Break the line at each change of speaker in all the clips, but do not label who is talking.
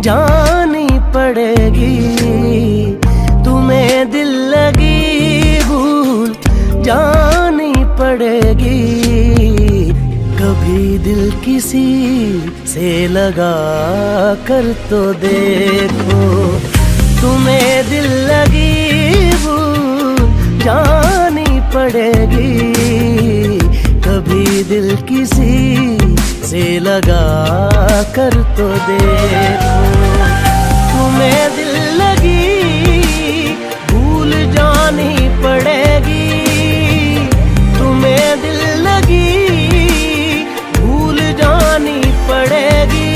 जानी पड़ेगी। तुम्हें दिल लगी भूल जानी पड़ेगी। कभी दिल किसी से लगा कर तो देखो। तुम्हें दिल लगी भूल जानी पड़ेगी। कभी दिल किसी से लगा कर तो देखो। तुम्हें दिल लगी भूल जानी पड़ेगी। तुम्हें दिल लगी भूल जानी पड़ेगी।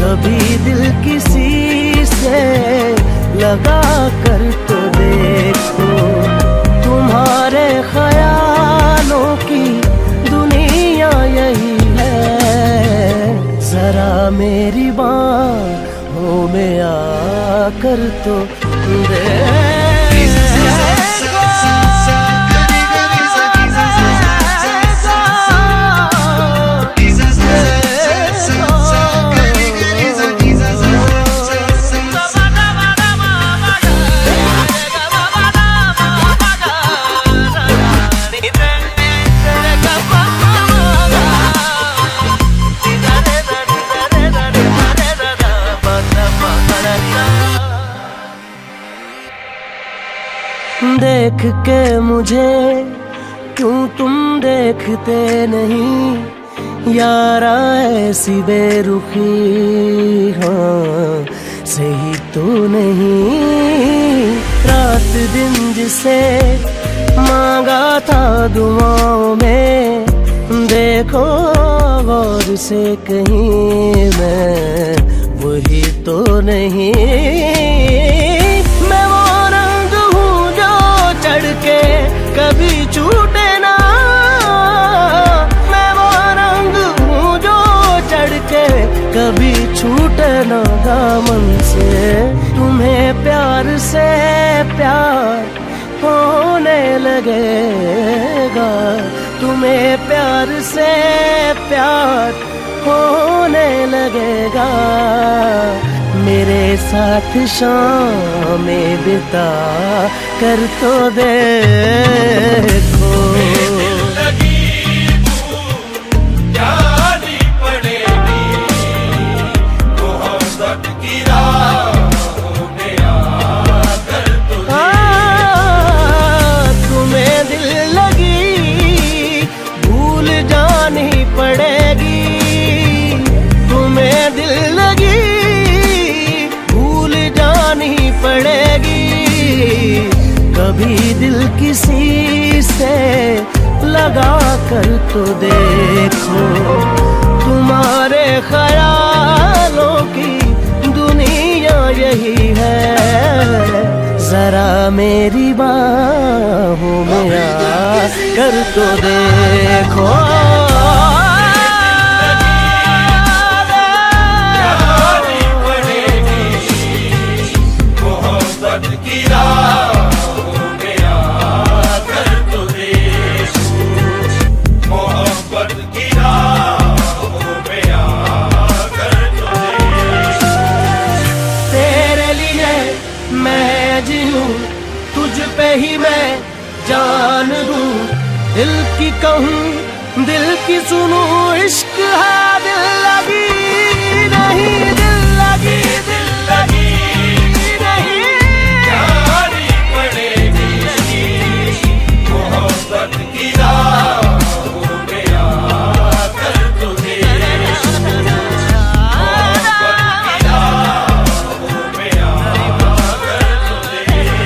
कभी दिल किसी से लगा कर तो देखो। तुम्हारे ख्यालों की दुनिया यही है। जरा मेरी बाहों में आकर तो देखो। देख के मुझे क्यों तुम देखते नहीं। यारा ऐसी बेरुखी हाँ सही तो नहीं। रात दिन जिसे मांगा था दुआओं में, देखो गौर से कहीं मैं वही तो नहीं। के कभी छूटे ना। मैं वो रंग हूँ जो चढ़ के कभी छूटे ना दामन से। तुम्हें प्यार से प्यार होने लगेगा। तुम्हें प्यार से प्यार होने लगेगा। मेरे साथ शामें बिता कर तो देखो।
दिल लगी भूल जानी पड़ेगी। मोहब्बत की राहों में आकर तो
तुम्हें दिल लगी भूल जानी पड़ेगी। तुम्हें दिल लगी पड़ेगी। कभी दिल किसी से लगा कर तो देखो। तुम्हारे ख्यालों की दुनिया यही है। जरा मेरी बाहों में आ कर तो देखो। तुझ पे ही मैं जान दूं। दिल की कहूँ दिल की सुनूं। इश्क है दिल लगी नहीं। दिल लगी दिल लगी नहीं।
जानी पड़ेगी। मोहब्बत की राहों में आकर तो देखो। मोहब्बत की राहों में आकर तो देखो।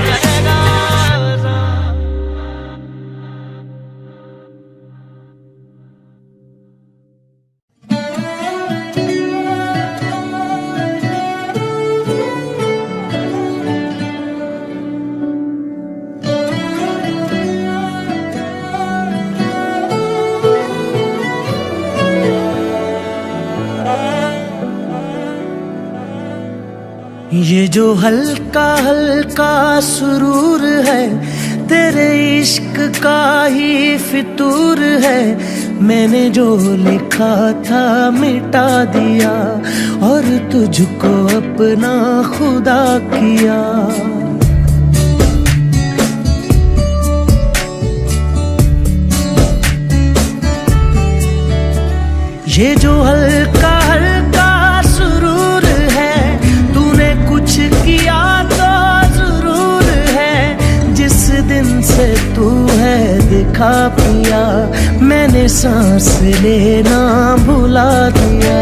ये जो हल्का हल्का सुरूर है तेरे इश्क का ही फितूर है। मैंने जो लिखा था मिटा दिया और तुझको अपना खुदा किया। ये जो हल्का हल्का सुरूर है, तूने कुछ किया तो जरूर है। जिस दिन से तू है दिखा पिया, मैंने सांस लेना भुला दिया।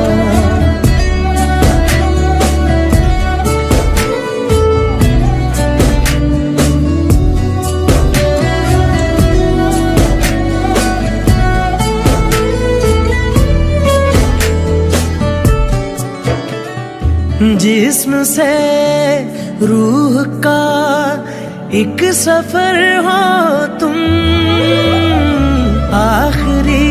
जिस्म से रूह का एक सफर हो तुम, आखिरी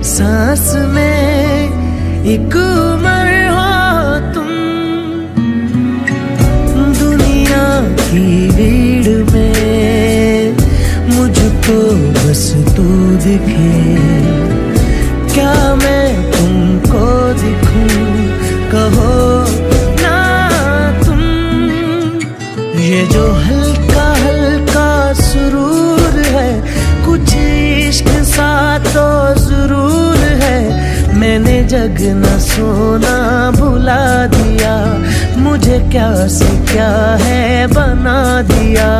सांस में एक उम्र हो तुम। दुनिया की भीड़ में मुझको बस तू दिखे, क्या मैं तुमको दिखूं कहो ना तुम। ये जो हल्का हल्का सुरूर है, कुछ इश्क सा तो जरूर है। मैंने जगना सोना भुला दिया, मुझे क्या से क्या है बना दिया।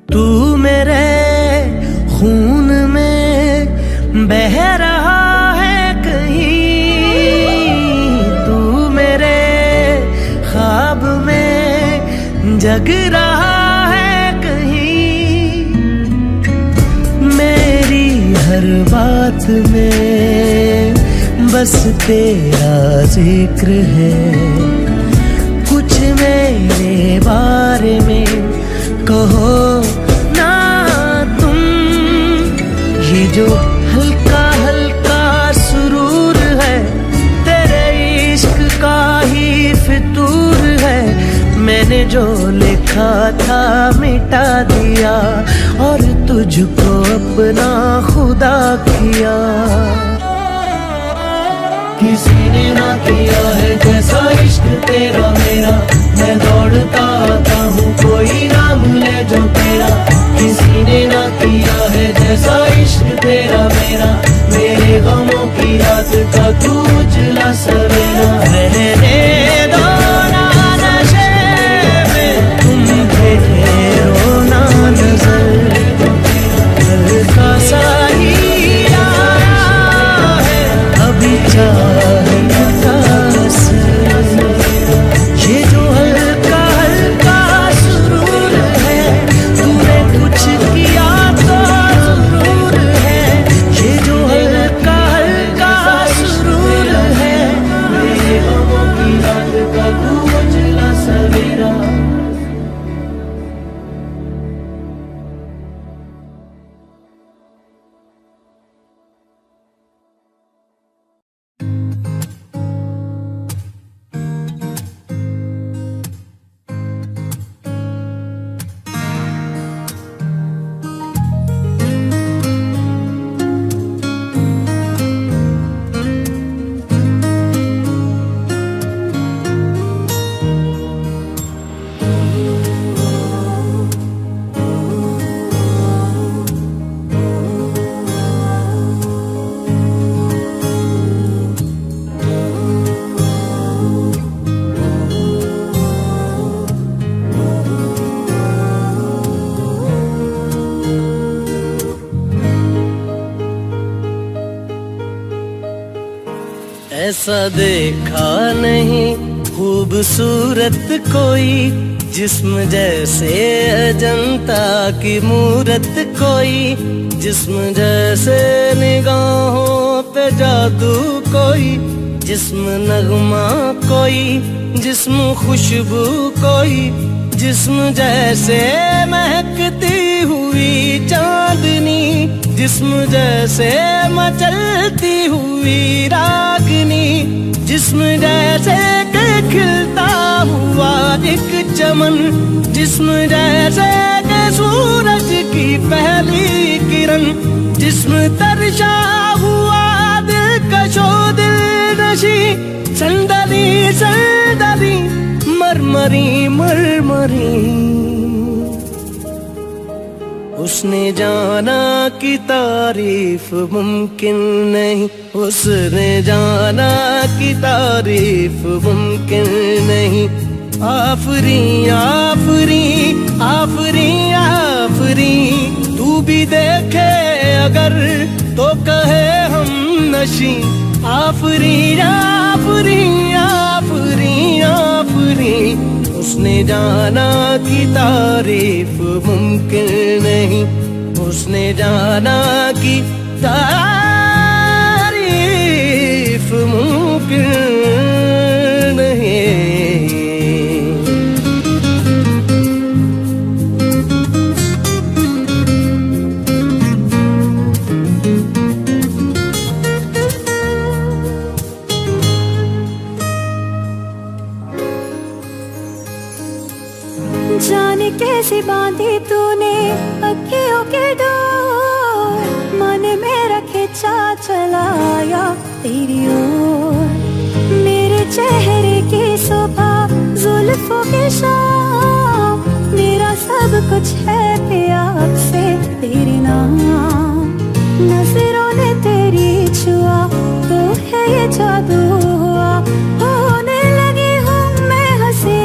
तू मेरे खून में बह रहा है कहीं, तू मेरे ख्वाब में जग रहा है कहीं। मेरी हर बात में बस तेरा जिक्र है, कुछ मेरे बारे में कहो ना तुम। ये जो हल्का हल्का सुरूर है, तेरे इश्क का ही फितूर है। मैंने जो लिखा था मिटा दिया और तुझको अपना खुदा किया। किसी ने ना किया है जैसा इश्क तेरा मेरा, मैं दौड़ता आता हूँ कोई नाम ले जो तेरा। किसी ने ना किया है जैसा इश्क तेरा मेरा, मेरे गमों की रात का तू उजला सवेरा। रहने दो ना नशे में तुम फेरो ना नजर, हल्का सा ही आया है अभी चाहने का असर। ये जो हल्का हल्का सुरूर है, तूने कुछ किया तो जरूर है। ये जो हल्का हल्का सुरूर है, मेरे गमों की रात का तू उजला सवेरा। ऐसा देखा नहीं खूबसूरत कोई, जिस्म जैसे अजंता की मूरत कोई, जिस्म जैसे निगाहों पे जादू कोई, जिस्म नगमा कोई, जिस्म खुशबू कोई, जिस्म जैसे महकती हुई चांदनी, जिस्म जैसे मचलती हुई रागनी, जिस्म जैसे कि खिलता हुआ एक चमन, जिस्म जैसे कि सूरज की पहली किरण, जिस्म तरशा हुआ दिलकशो दिलनशी, संदली संदली मरमरी मरमरी। उसने जाना कि तारीफ मुमकिन नहीं, उसने जाना कि तारीफ मुमकिन नहीं। आफरी आफरी आफरी आफरी, तू भी देखे अगर तो कहे हम नशी। आफरी आफरी आफरी आफरी, उसने जाना कि तारीफ मुमकिन नहीं, उसने जाना कि तारीफ मुमकिन नहीं।
जाने कैसे बांधी तूने अखियों के डोर, मन मेरा खिंचा चलाया तेरी ओर। मेरे चेहरे की सुबह जुल्फों की शाम, मेरा सब कुछ है प्यार से तेरे नाम। नजरों ने तेरी छुआ तो है ये जादू हुआ, होने लगी हूँ मैं हंसी।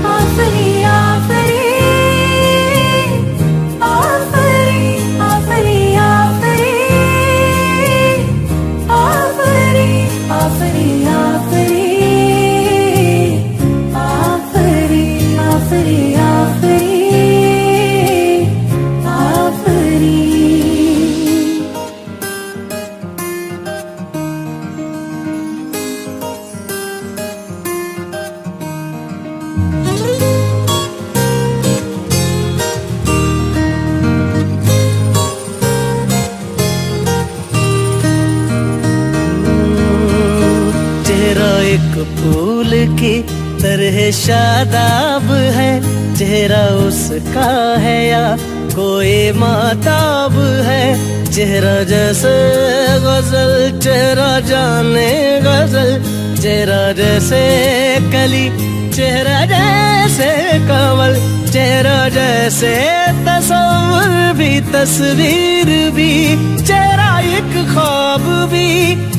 आफरी आफरी आफरी आफरी आफरी आफरी आफरी आफरी आफरी आफरी आफरी आफरी।
चेहरा एक फूल की तरह शादाब है, चेहरा उसका है या कोई माताब है। चेहरा जैसे गजल, चेहरा जाने गजल, चेहरा जैसे कली, चेहरा जैसे कमल, चेहरा जैसे तस्वीर भी तस्वीर भी, चेहरा एक ख्वाब भी,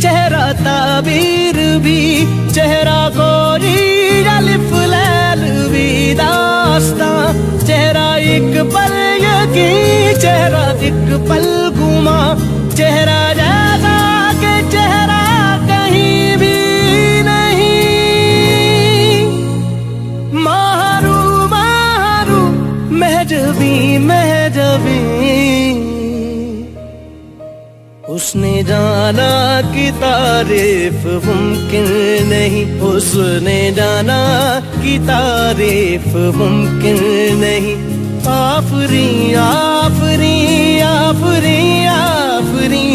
चेहरा ताबीर भी, चेहरा कोई अलिफ लैल भी दास्तां। चेहरा एक पल यकीन, चेहरा एक पल गुमा, चेहरा जैसा के चेहरा कहीं भी नहीं। मारू मारू महजबी महजबी, उसने जाना कि तारीफ मुमकिन नहीं, उसने जाना कि तारीफ मुमकिन नहीं। आफरी आफरी आफरी आफरी,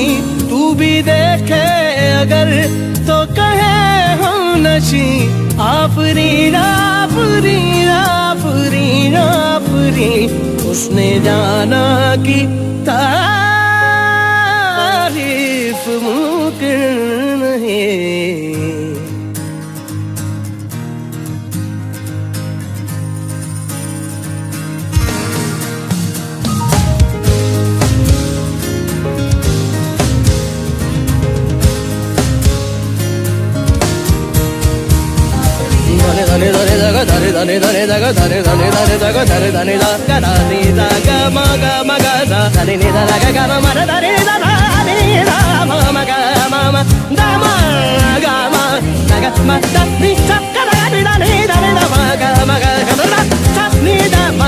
तू भी देखे अगर तो कहे हम नशी। आफरी आफरी आफरी आफरी, उसने जाना कि तारीफ मुमकिन नहीं। धने धने धने धने धने धने धने धने धने धने धने धने धने धने धने मग मग धने नि धा ग ग म ध धने धा धने धा म म ग म म ध म ग म ध ग म ध नि ध ग ध नि ध नि ध नि ध म ग म ग ग ध ध नि ध म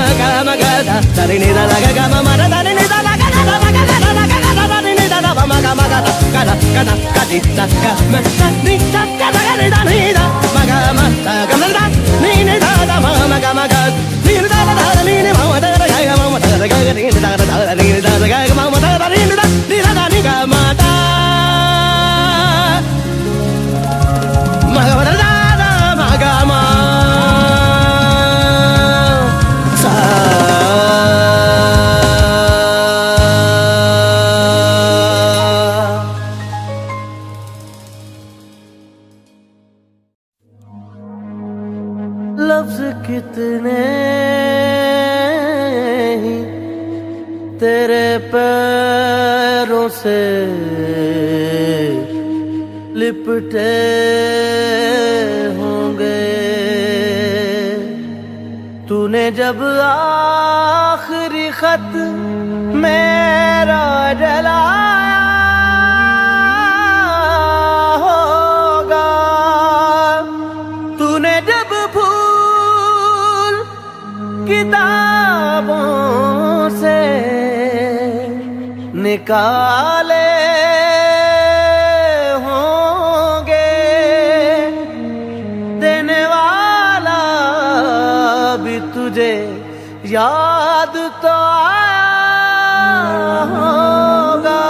लफ्ज कितने ही तेरे पैरों से लिपटे होंगे। तूने जब आखिरी खत मेरा जलाया होगा, तूने जब फूल किताबों से निकाले होंगे, देने वाला भी तुझे याद तो आया होगा।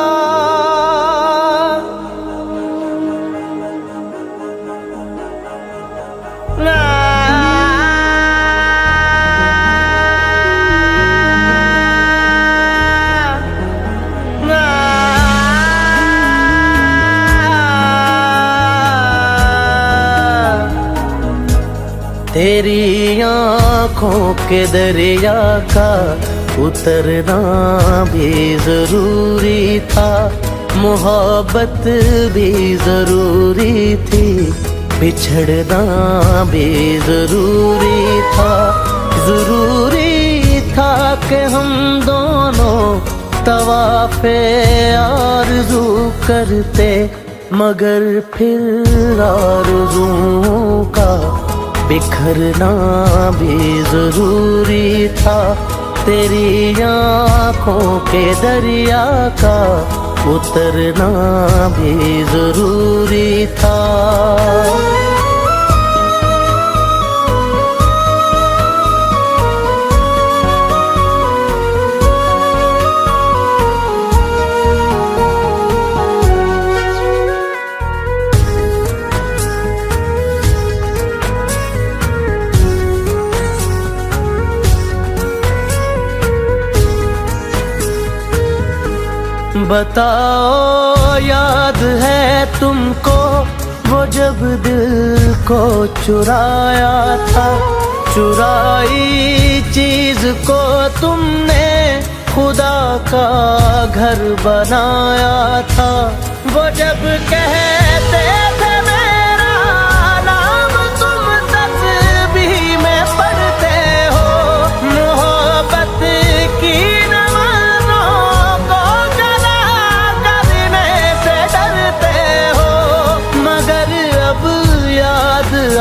तेरी आँखों के दरिया का उतरना भी जरूरी था, मोहब्बत भी जरूरी थी, बिछड़ना भी जरूरी था। जरूरी था कि हम दोनों तवाफ़े आरज़ू करते, मगर फिर आरज़ुओं का बिखरना भी जरूरी था। तेरी आँखों के दरिया का उतरना भी जरूरी था। बताओ याद है तुमको वो जब दिल को चुराया था, चुराई चीज को तुमने खुदा का घर बनाया था। वो जब कहते थे मेरा नाम तुम तस्बीह में पढ़ते हो, मोहब्बत की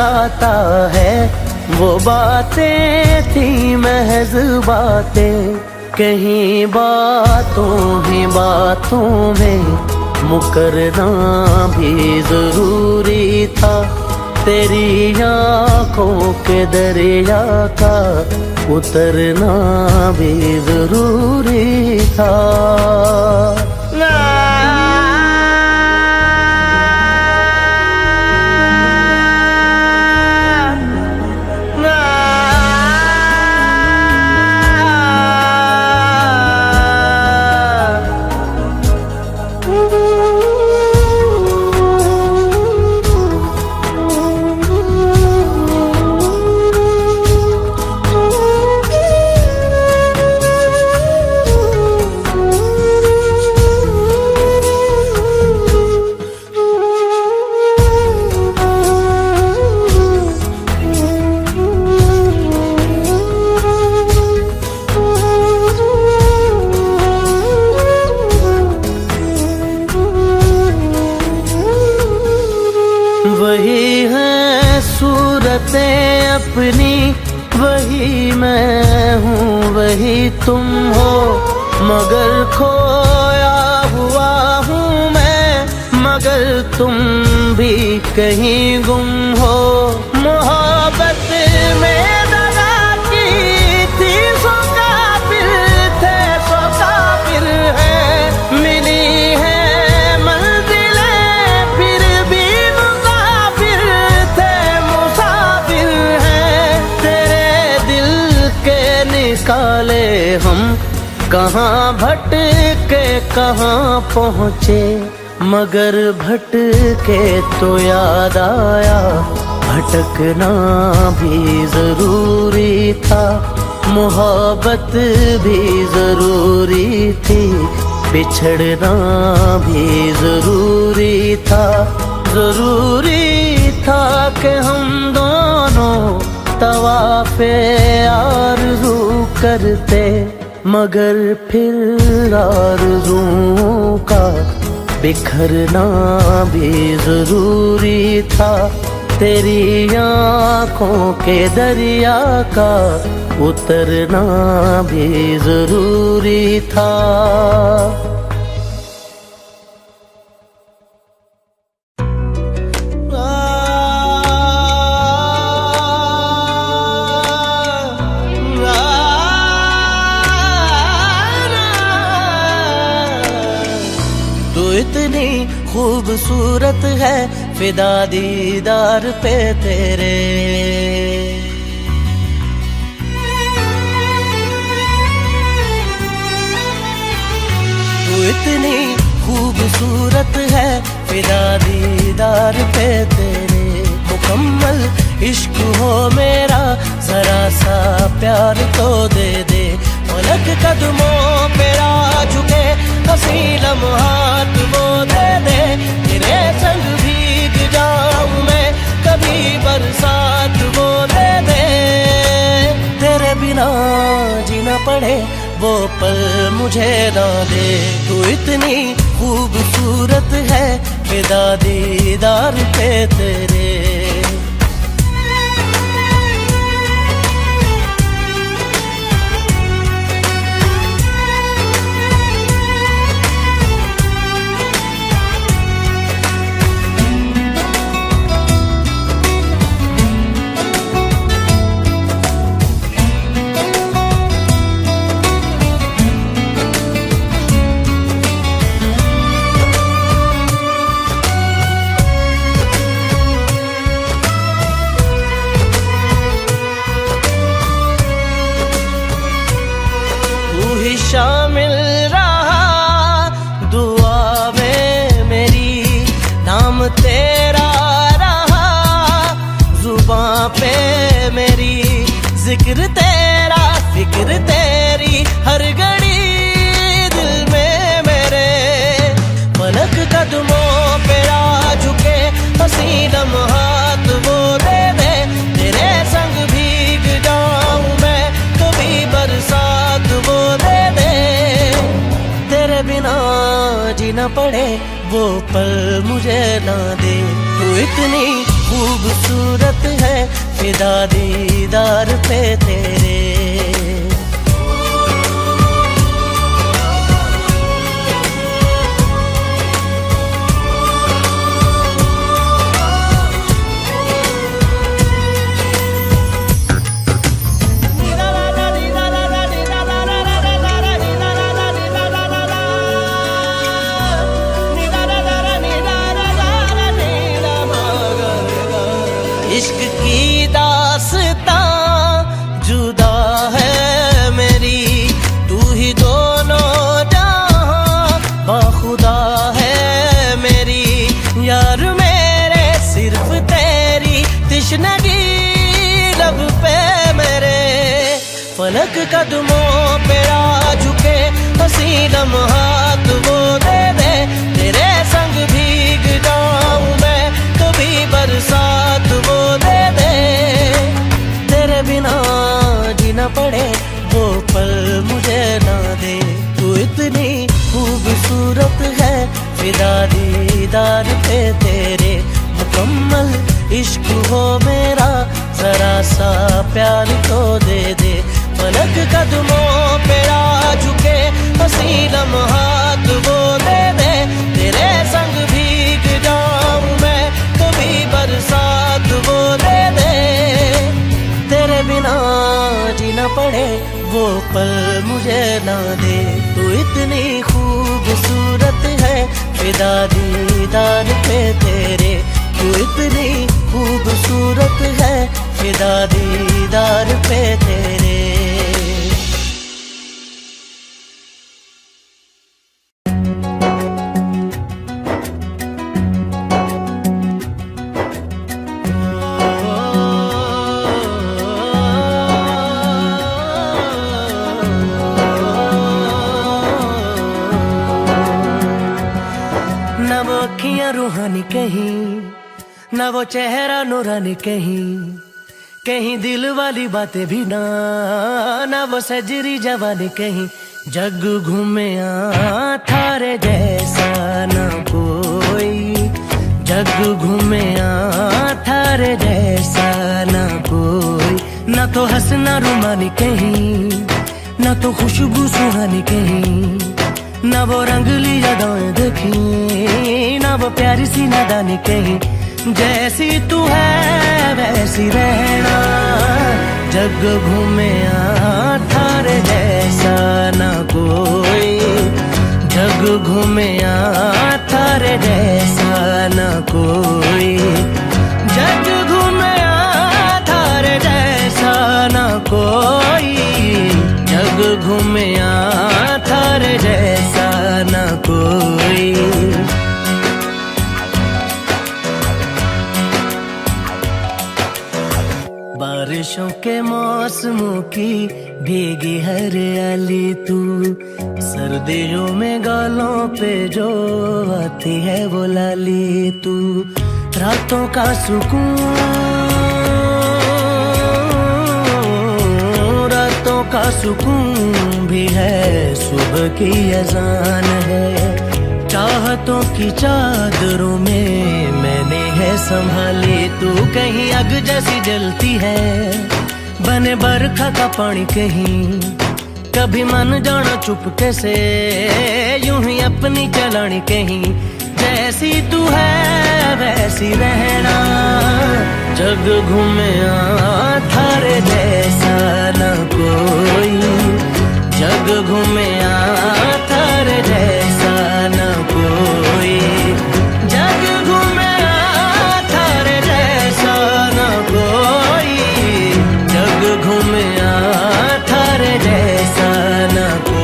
आता है वो बातें थी महज बातें, कहीं बातों ही बातों में मुकरना भी जरूरी था। तेरी आँखों के दरिया का उतरना भी जरूरी था। वही है सूरतें अपनी, वही मैं हूँ वही तुम हो, मगर खोया हुआ हूँ मैं, अगर तुम भी कहीं गुम हो, मोहब्बत में दगा की थी, सो काफिर थे, सो काफिर है। मिली है मंजिलें फिर भी मुसाफिर थे, मुसाफिर है। तेरे दिल के निकाले हम कहाँ भटके कहाँ पहुँचे, मगर भटके तो याद आया भटकना भी जरूरी था। मोहब्बत भी जरूरी थी, बिछड़ना भी जरूरी था। जरूरी था कि हम दोनों तवाफ़े आरज़ू करते, मगर फिर आरज़ुओं का बिखरना भी जरूरी था। तेरी आँखों के दरिया का उतरना भी जरूरी था। इतनी खूबसूरत है फिदा दीदार पे तेरे, तू इतनी खूबसूरत है फिदा दीदार पे तेरे। मुकम्मल इश्क हो मेरा, जरा सा प्यार तो दे दे। पलक कदमों पे आ झुके, हंसी लम्हात वो दे दे। तेरे संग भीग जाऊं मैं, कभी बरसात वो दे दे। तेरे बिना जीना पड़े वो पल मुझे ना दे। तू इतनी खूबसूरत है फिदा दीदार पे तेरे। शामिल रहा दुआ में मेरी, नाम तेरा रहा जुबां पे मेरी। जिक्र तेरा फिक्र तेरी हर घड़ी दिल में मेरे। पलक कदमों पे आ झुके, हंसी लम्हात वो दे दे। तेरे संग भीग जाऊं मैं, कभी बरसात वो दे दे। तेरे बिना जीना पड़े वो पल मुझे ना दे। तू इतनी खूबसूरत है फिदा दीदार पे तेरे। इश्क की दास्तां जुदा है मेरी, तू ही दोनों जहां बाखुदा है मेरी। यार मेरे सिर्फ तेरी तिश्नगी लब पे मेरे। फलक कदमों पे आ झुके, हंसी लम्हात वो दे दे। तेरे संग भीग जाऊं मैं, कभी बरसात वो दे दे। तेरे बिना जीना पड़े वो पल मुझे ना दे। तू इतनी खूबसूरत है फिदा दीदार पे तेरे। मुकम्मल इश्क हो मेरा, जरा सा प्यार तो दे दे। पलक कदमों पे आ झुके, हंसी लम्हात वो दे दे। तेरे संग भीग पल मुझे ना दे। तू इतनी खूबसूरत है फिदा दीदार पे तेरे। तू इतनी खूबसूरत है फिदा दीदार पे तेरे। न वो अखियां रूहानी कहीं, न वो चेहरा नूरानी कहीं, कहीं दिल वाली बातें भी ना, न वो सजरी जवानी कहीं। जग घूमे थारे जैसा न कोई, जग घूमे थारे जैसा न कोई। न तो हंसना रुमानी कहीं, न तो खुशबू सुहानी कहीं, न वो रंगली यादें देखी, न वो प्यारी सी नादानी कहीं। जैसी तू है वैसी रहना, जग घूमे थारे जैसा न कोई। जग घूमे थारे जैसा न कोई। जग घूमे थारे जैसा न कोई। जग घूमे थारे जैसा न कोई। बारिशों के मौसमों की भीगी हरियाली तू, सर्दियों में गालों पे जो आती है वो लाली तू। रातों का सुकून, रातों का सुकून भी है, सुबह की अजान है। चाहतों की चादरों में मैंने है संभाली तू। कहीं आग जैसी जलती है, बने बरखा का पानी कहीं। कभी मन जाना चुपके से, यूं ही अपनी चलानी कहीं। जैसी तू है वैसी रहना, जग घूमे थारे जैसा न कोई। जग घूमे थारे जैसा न कोई। जग घूमे थारे जैसा न कोई। जग घूमे थारे जैसा न कोई।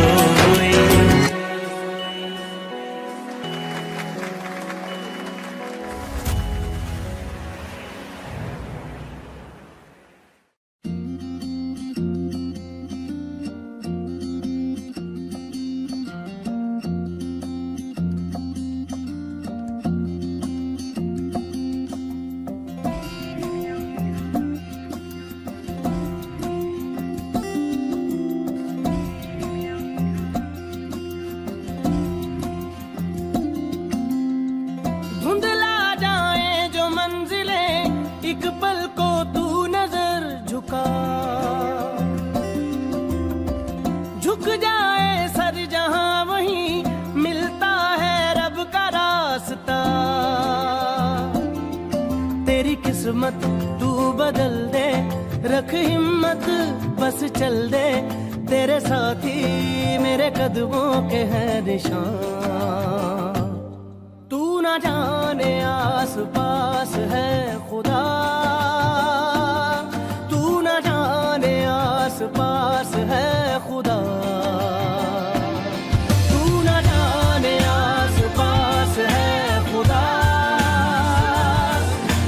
धुंधला जाए जो मंजिलें, एक पल को तू नजर झुका। झुक जाए सर जहां वहीं मिलता है रब का रास्ता। तेरी किस्मत तू बदल दे, रख हिम्मत बस चल दे। तेरे साथी मेरे कदमों के हैं निशान। तू ना जाने आस पास है खुदा, तू ना जाने आस पास है खुदा। तू ना जाने आस पास है खुदा,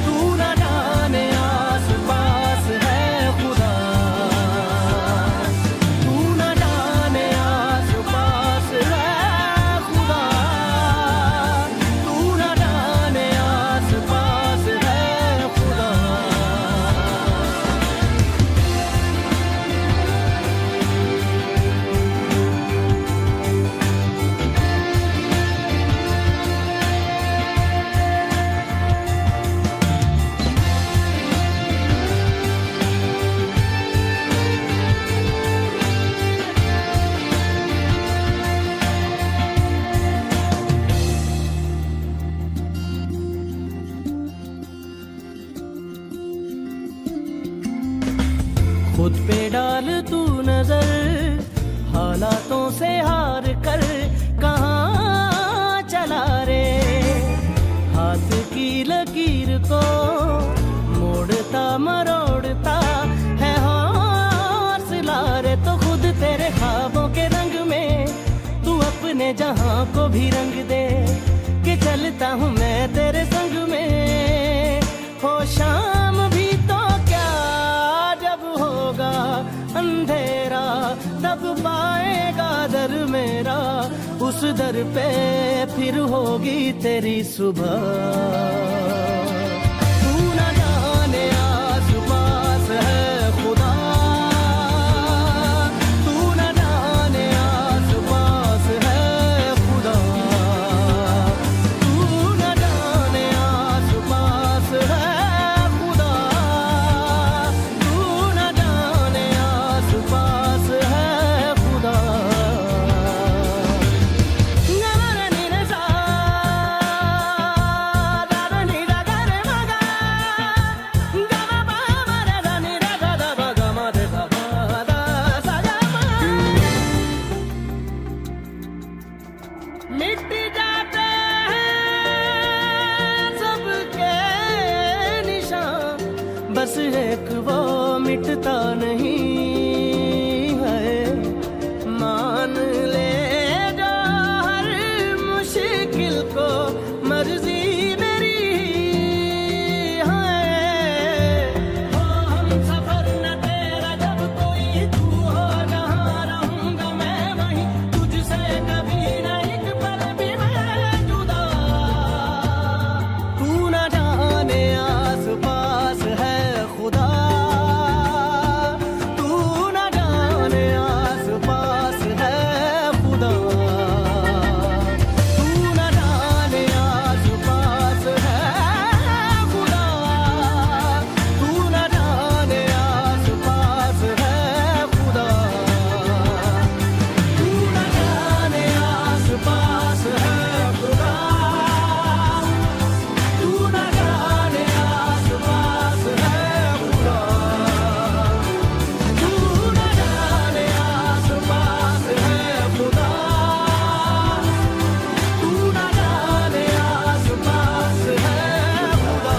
तू ना जाने आस पास है खुदा। तू ना जाने आस पास है खुदा। लकीर को मोड़ता मरोड़ता है हौसला रे। तो खुद तेरे ख्वाबों के रंग में तू अपने जहां को भी रंग दे कि चलता हूँ मैं तेरे संग में। हो शाम भी तो क्या जब होगा अंधेरा तब पाएगा दर मेरा। उस दर पे फिर होगी तेरी सुबह। तू न जाने आस पास है खुदा, तू न जाने आस पास है खुदा, तू न जाने आस पास है खुदा, तू न जाने आस पास है खुदा। मिट जाते हैं सबके निशान, बस एक वो मिटता नहीं है। मान ले जो हर मुश्किल को मर्जी मेरी है। हो हम सफर न तेरा जब कोई तू हो जहाँ रहूंगा मैं वहीं, तुझसे कभी नहीं पल भी मैं जुदा। तू न जाने आस पास है खुदा, तू न जाने आस पास है खुदा, तू न जाने आस पास है खुदा, तू न जाने आस पास है खुदा, तू न जाने आस पास है खुदा, तू न जाने आस पास है खुदा, तू न जाने आस पास है खुदा, तू न जाने आस पास है खुदा।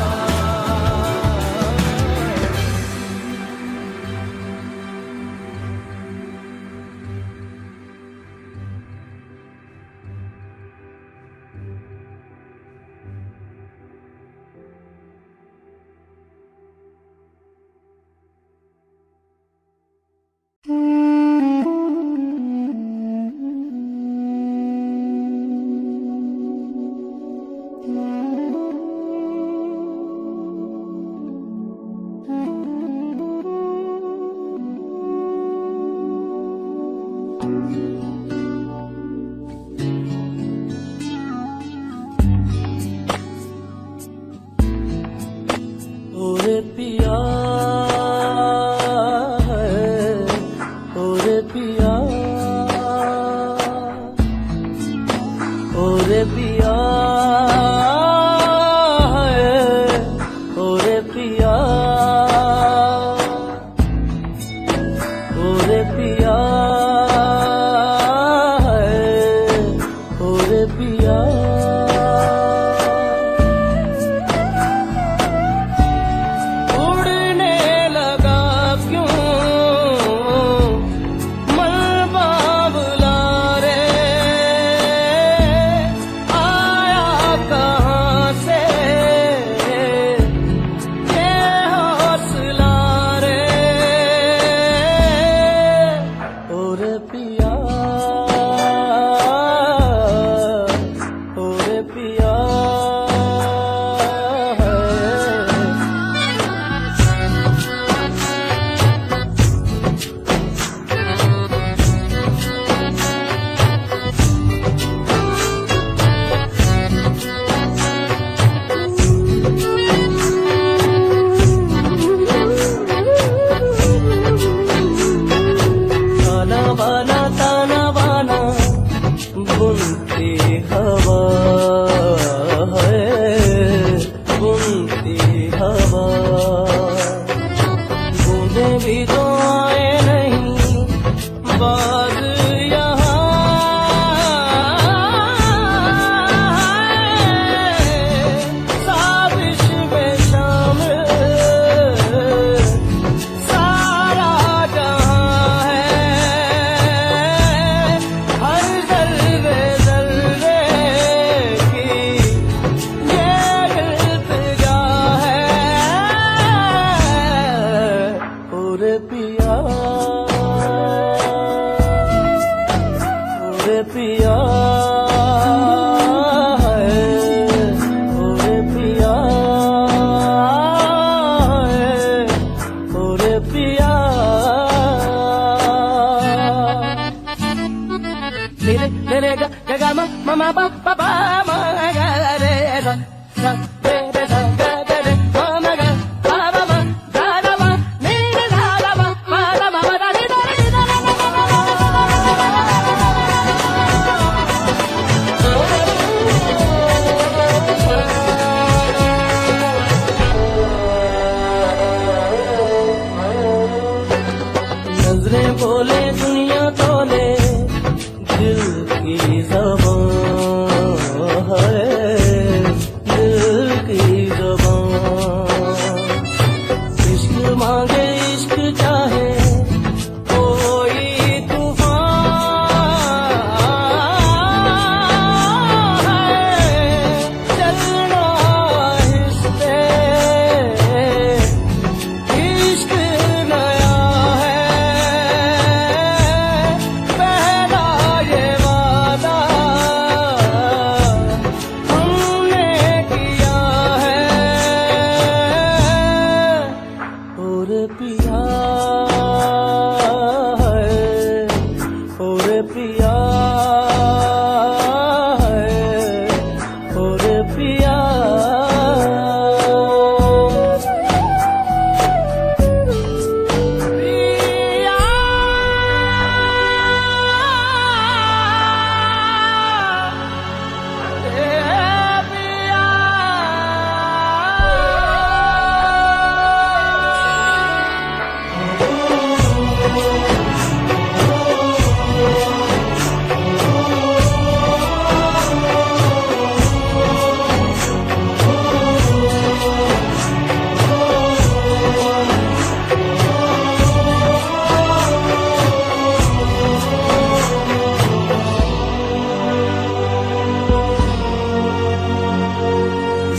ओरे पिया है, ओरे पिया, ओरे पिया है, ओरे पिया, ओरे पिया है, ओरे पिया। उड़ने लगा क्यों मन बाबला रे, आया कहाँ से ये हौसला रे। ओरे पिया, ओरे पिया है। ताना बाना बुनती हवा सा रे रे सा ग ग रे मा म ग सा रा मा गा रा मा नी रे सा रा मा मा रा मा मा रा नी दा रे नी दा रा रा रा रा नजरें बोले दुनिया तोले दिल की ज़बान है दिल की ज़बान इश्क मांगे इश्क चाहे कोई तूफान है चलना हिस्से इश्क नया है पहला ये वादा हमने किया है और पिया है और पिया है और पिया पिया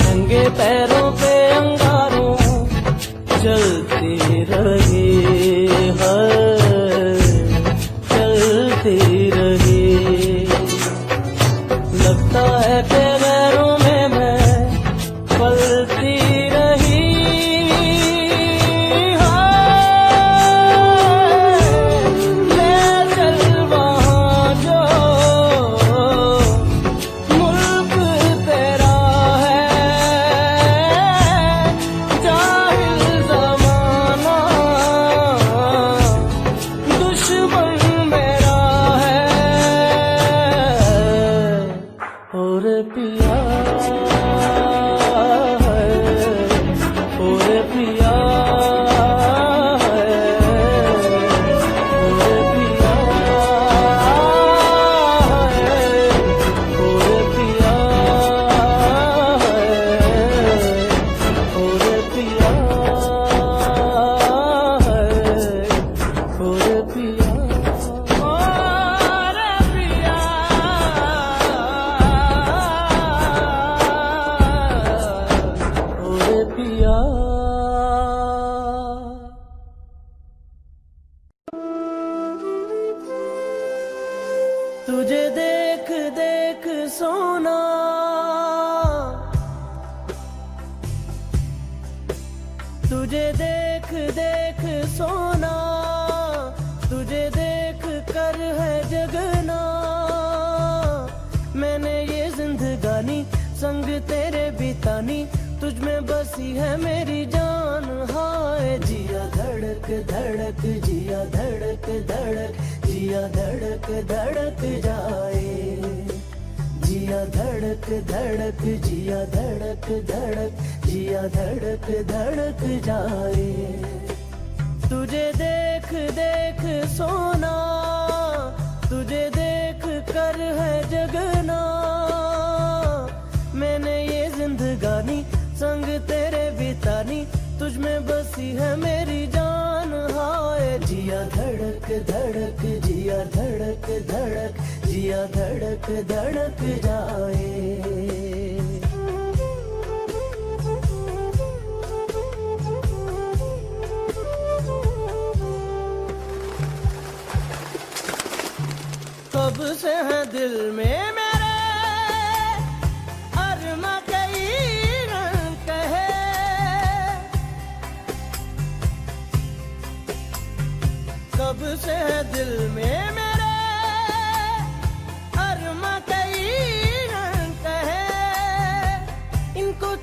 नंगे पैरों पे अंगारों चलती रही है चलती रही लगता है कि गैरों में मैं पलती रही है ले चल वहाँ जो मुल्क तेरा है जाहिल ज़माना दुश्मन मेरा है और पिया है और पिया है और पिया है और पिया है और पिया है और पिया और पिया तुझे देख देख सोना तुझे देख देख सोना तुझे देख कर है जगना मैंने ये जिंदगानी संग तेरे बितानी तुझ में बसी है मेरी जान हाय जिया धड़क धड़क जिया धड़क धड़क जिया धड़क धड़क जाए जिया धड़क धड़क जिया धड़क धड़क जिया धड़क धड़क जाए तुझे देख देख सोना तुझे देख कर है जगना मैंने ये जिंदगानी संग तेरे बितानी तुझ में बसी है मेरी जान हाय जिया धड़क धड़क जिया धड़क धड़क जिया धड़क धड़क जाए कब से है दिल में मेरे अरमा कई रंग है कब से है दिल में मेरे अरमा कई रंग है इनको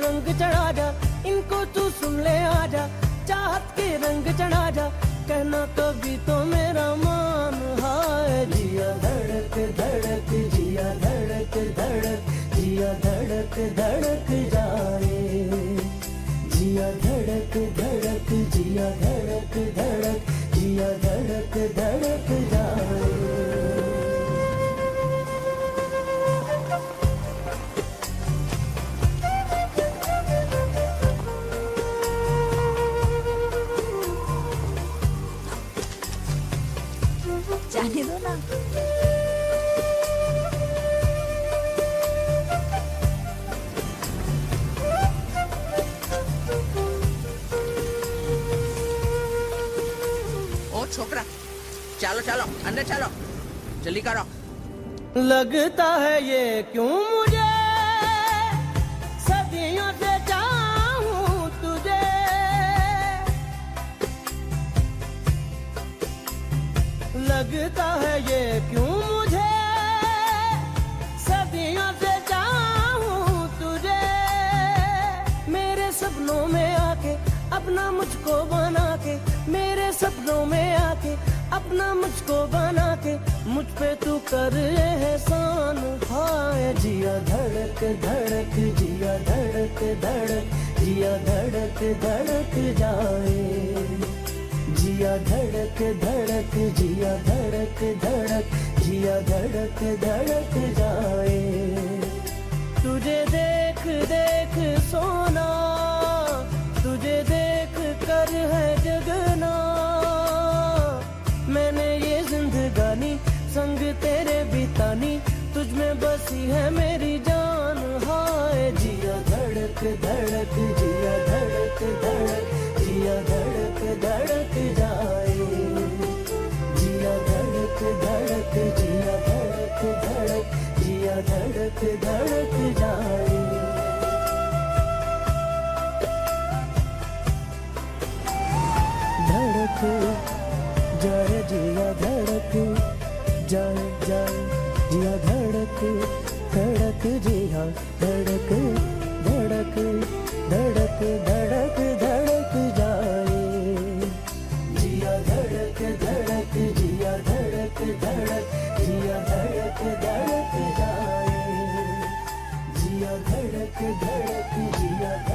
रंग चढ़ा जा, इनको तू सुन ले आजा, चाहत के रंग चढ़ा जा, कहना कभी तो मेरा मान। हाय जिया धड़क धड़क, जिया धड़क धड़क, जिया धड़क धड़क जाए, जिया धड़क धड़क, जिया धड़क धड़क, जिया धड़क धड़क जाए।
जाने दो ना।
ओ छोकरा, चलो चलो अंदर चलो, जल्दी करो।
लगता है ये क्यों मुझे सदियों से चाहूं तुझे, लगता है ये क्यों मुझे सदियों से चाहूं तुझे, मेरे सपनों में आके अपना मुझको बना के, मेरे सपनों में आके अपना मुझको बना के, मुझ पे तू कर एहसान। हाय जिया धड़क धड़क, जिया धड़क धड़क, जिया धड़क धड़क जाए, जिया धड़क धड़क, जिया धड़क धड़क, जिया धड़क धड़क जाए। तुझे देख देख सोना, तुझे देख कर है जगना, मैंने ये जिंदगानी संग तेरे बितानी, तुझ में बसी है मेरी जान। हाय जिया धड़क धड़क, जिया धड़क धड़क, जिया धड़क धड़क जाए, जिया धड़क धड़क, जिया धड़क धड़क, जिया धड़क धड़क जाए। धड़क जाए जिया धड़क जाए जाए, जिया धड़क धड़क, जिया धड़क धड़क धड़क धड़क धड़क जाए, जिया धड़क धड़क, जिया धड़क धड़क, जिया धड़क धड़क जाए, जिया धड़क धड़क, जिया धड़क।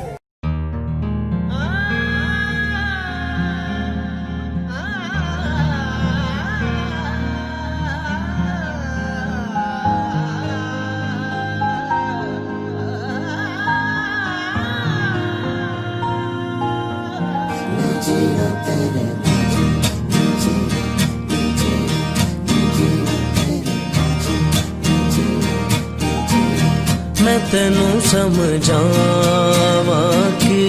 मैं तेनू समझावा कि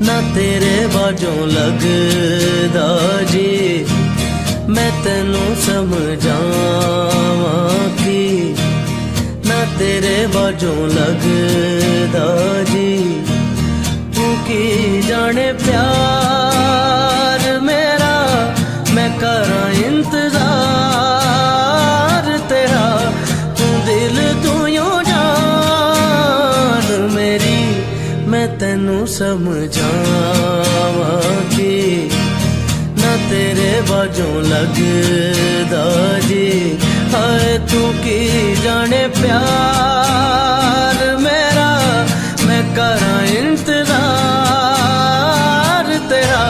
ना तेरे बाजों लगदा जी, मैं तेनू समझावा कि ना तेरे बाजों लगदा जी, तू की जाने प्यार मेरा, मैं करा इंतजार तेरा, तू दिल तू यूं जान मेरी, मैं तेनू समझावा कि ना तेरे बाजों लगदा जी। हाय तू की जाने प्यार मेरा, मैं करा इंतजार तेरा,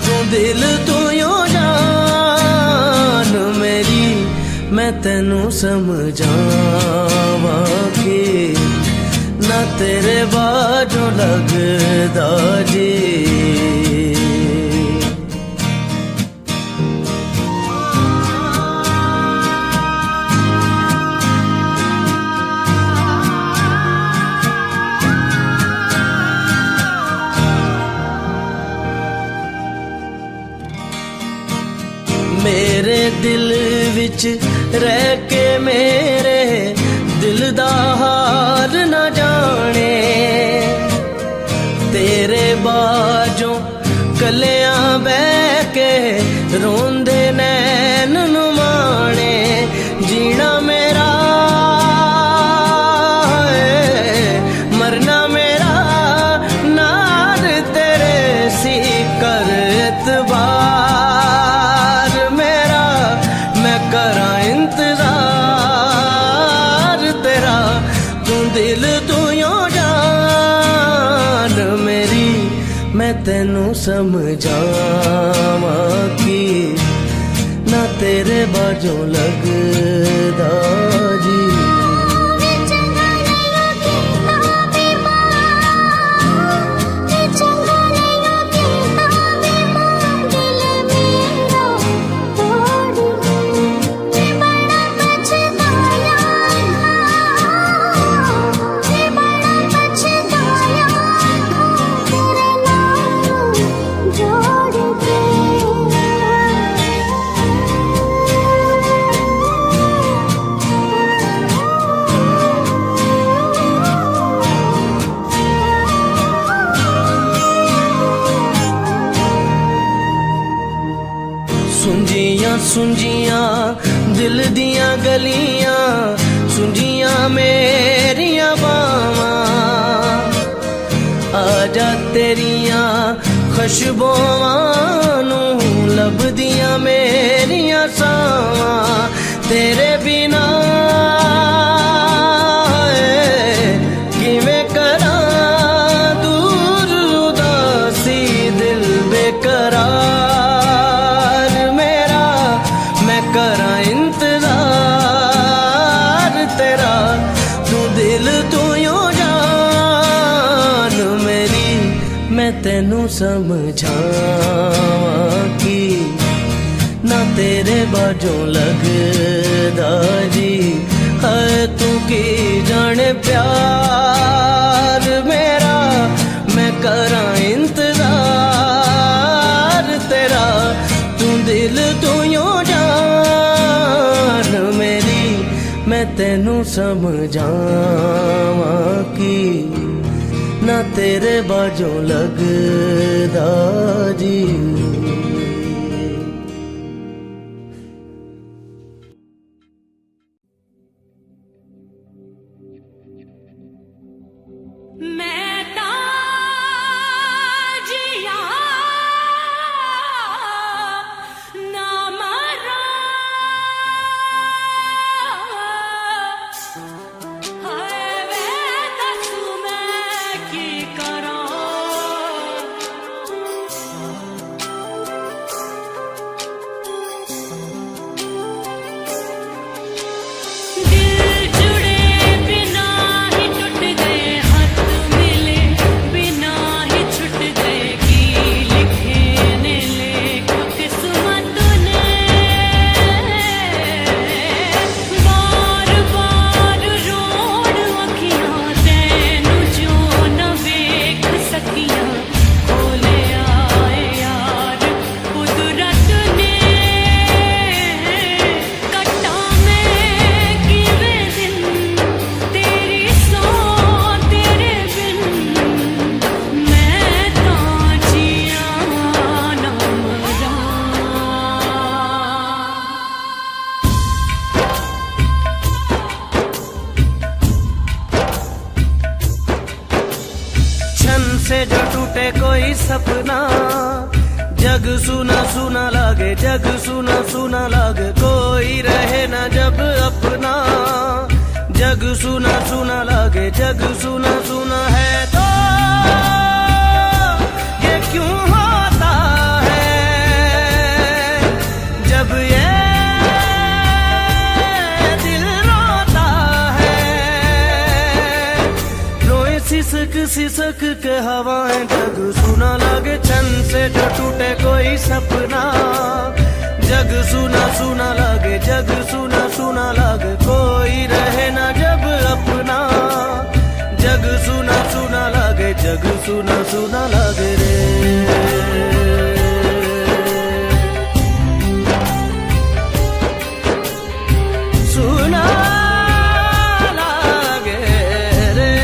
तू दिल तू यूं जान मेरी, मैं तेनू समझावा कि ना तेरे बाजों लगदा जी। मेरे दिल विच रह के मेरे दिल दा हाल न जाने, तेरे बाजों कलियां बह के रोंदे नैन नुमाने, जीना मेरा है मरना मेरा तेनू समझावा कि ना तेरे बाजों लगदा जी। सुंजियां सुंजियां दिल दियां गलियां, सुंजियां मेरियां बावां, आजा तेरियां खुशबुआं नू लभदियां मेरियां सावां। तेरे बिना किवें करां दूर उदासी दिल बेकरार मेरा, मैं करां इंतजार तेरा, तू दिल तू यूं जान मेरी। मैं तेनू समझावां कि ना तेरे बाजों लगदा जी। है तू की जाने प्यार मेरा, मैं करां इंतजार तेरा, तू दिल तू यूं जान मेरी। मैं तेनू समझावां कि ना तेरे बाजों लगदा जी।
मैं ताजिया ना मरा, हाय वे दस मैं की करा। दिल जुड़े बिना ही टूट गए, हाथ मिले बिना ही छूट गए, की लिखे ने लेख किस्मत ने। बार बार रोड़ अखियां तैनू जो न वेख सकियां, खोले आए यार कुदरत ने। कट्टा मैं किवें दिन तेरी सौ तेरे बिन, मैं तां जिया ना मरा।
क्षण से जो टूटे कोई सपना, जग सुना सुना लागे, जग सुना सुना लागे, कोई रहे ना जब अपना। जग सुना सुना लागे, जग सुना सुना है तो ये क्यों होता है जब ये दिल रोता है। रोए सिसक सिसक के हवाएं, जग सुना लागे, क्षण से जो टूटे कोई सपना। जग सुना सुना लागे, जग सुना सुना लागे, कोई रहे ना जब अपना। जग सुना सुना लागे, जग सुना सुना लागे रे। सुना लागे रे।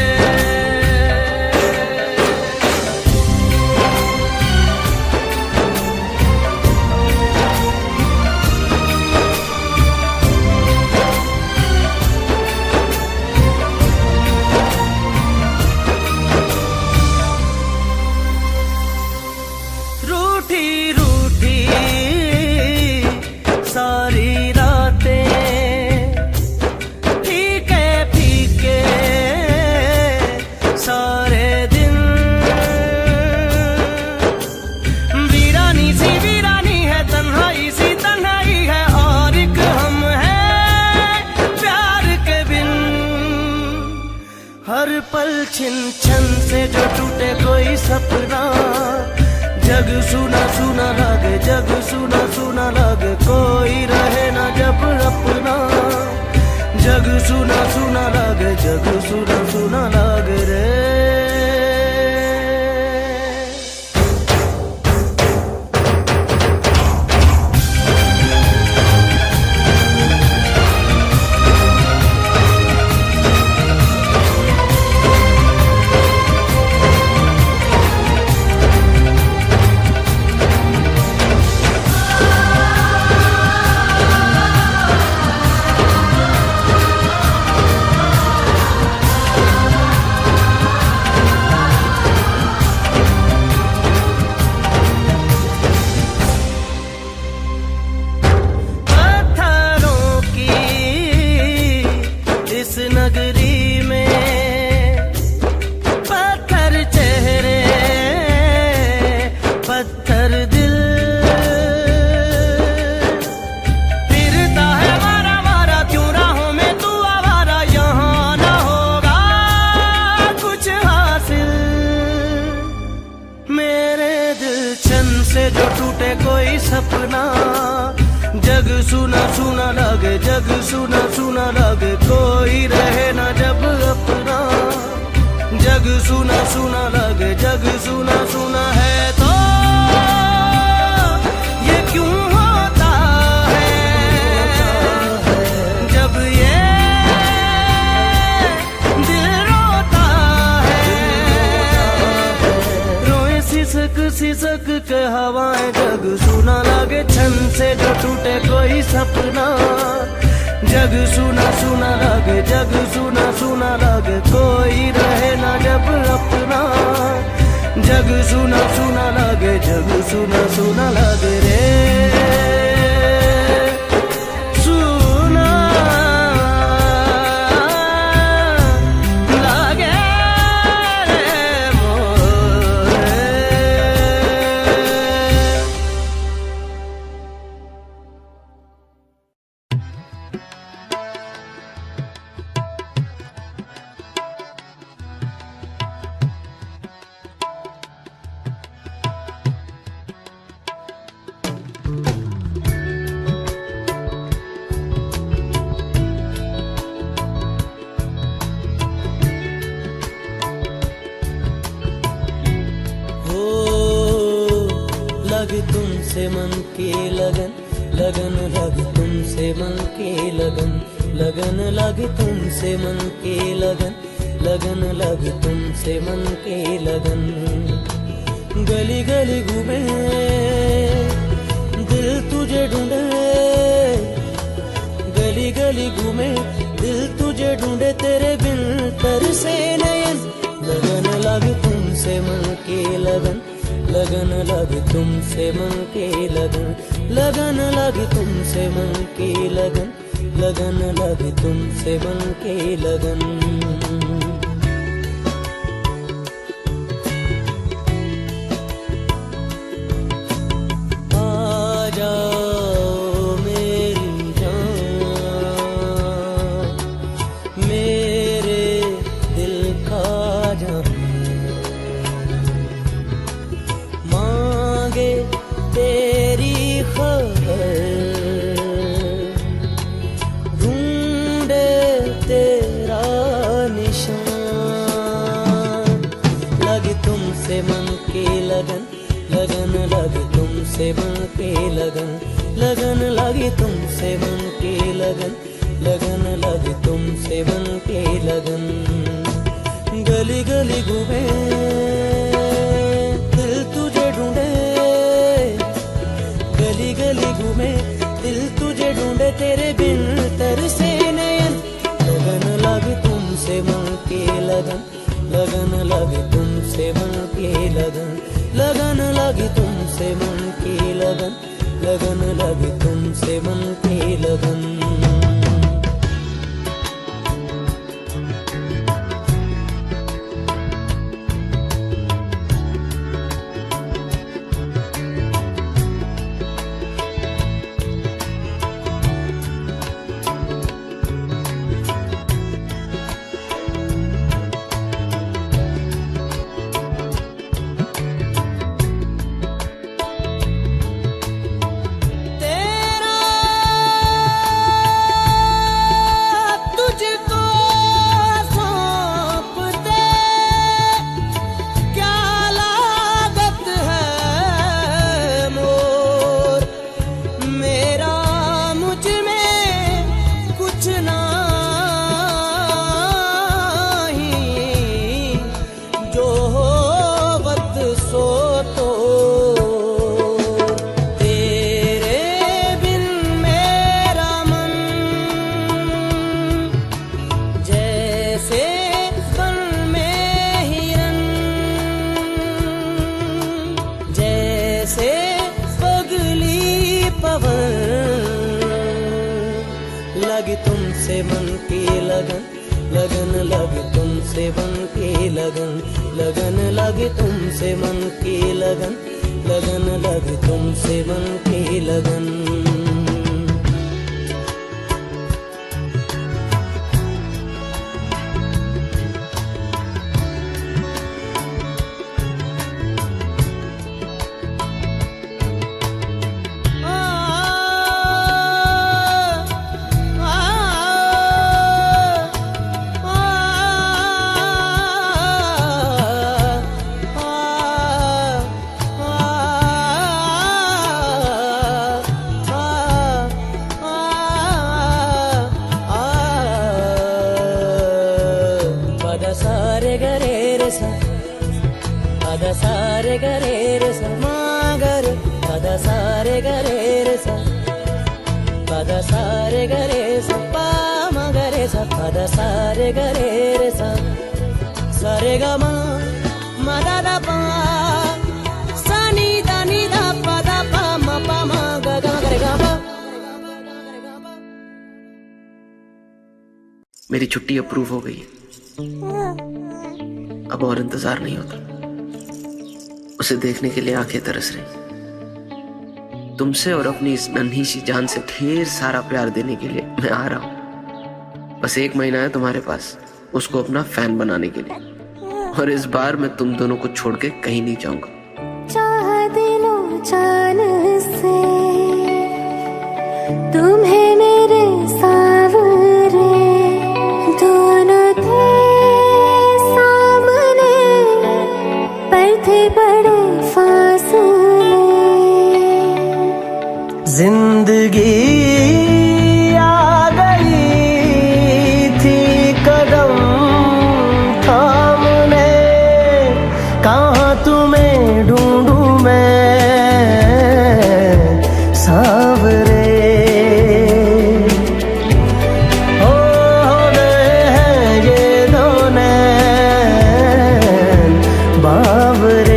हर पल छिन छन से जो टूटे कोई सपना, जग सुना सुना लगे, जग सुना सुना लगे, कोई रहे ना जब अपना। जग सुना सुना लगे, जग सुना सुना लगे रे। इस नगरी में पत्थर चेहरे, पत्थर दिल, फिरता है मारा मारा क्यों राहों में तू आवारा, यहाँ न होगा कुछ हासिल। मेरे दिल छन से जो टूटे कोई सपना, जग सुना सुना लगे, जग सुना सुना लगे, कोई रहे ना जब अपना। जग सुना सुना लगे, जग सुना सुना है तो ये क्यों होता है, जब ये दिल रोता है। रोए सिसक सिसक के हवाएं, जग सुना लगे छन से जो टूटे कोई सपना। जग सुना सुना लगे, जग सुना सुना लगे, कोई रहे ना जब अपना। जग सुना सुना लगे, जग सुना सुना लगे रे। सुना लगे रे मोरे। लगे तुमसे मन की लगन, लगन लगे तुमसे मन की लगन, लगन लगे तुमसे मन की लगन, लगन लगे तुमसे मन की लगन। गली गली घूमे दिल तुझे ढूंढे, गली गली घूमे दिल तुझे ढूंढे, तेरे बिन तरसे नयन। लगन लगे तुमसे मन की लगन, लगन लगे तुमसे मन की लगन, लगन लगे तुमसे मन की लगन, लगन लगे तुमसे मन की लगन। आ जाओ मेरी जान, मेरे दिल का जान, मांगे तेरी खबर, ढूंढे तेरा निशान। लगे तुमसे मन की लगन, लगन लगे तुमसे मन की लगन, लगन लगे तुमसे मन की लगन, लगन लगे तुमसे मन की लगन। गली गली घूमे दिल तुझे ढूंढे, गली गली घूमे दिल तुझे ढूंढे, तेरे बिन तरसे नयन। लगन लगे तुमसे मन की लगन, लगन लगे तुमसे मन की लगन, लगन लगे तुमसे मन की लगन, लगन लगे तुमसे मन की लगन। तुमसे मन की लगन, लगन लगी तुमसे मन की लगन, लगन लगी तुमसे मन की लगन, लगन लगी तुमसे मन की लगन। सारे गरे रे सा मा गरे पदा सारे गरे रे सा पदा सारे गरे सा पा मा गरे सा पदा सारे गरे रे सा सारे ग मा मा दा दा पा सा नी दा पा दा पा मा ग ग गरे ग पा।
मेरी छुट्टी अप्रूव हो गई है, अब और इंतजार नहीं होता। उसे देखने के लिए आंखें तरस रही। तुमसे और अपनी इस नन्ही सी जान से ढेर सारा प्यार देने के लिए मैं आ रहा हूं। बस 1 महीना है तुम्हारे पास उसको अपना फैन बनाने के लिए, और इस बार मैं तुम दोनों को छोड़ के कहीं नहीं जाऊंगा।
चाह दिलों जान से तुम्हें मेरे सावरे, दोनों थे सामने पर थे बड़े फासले।
जिंदगी आ गई थी कदम थामने, कहाँ तुम्हें ढूंढूं मैं सावरे। हो गए हैं ये दोनों बावरे।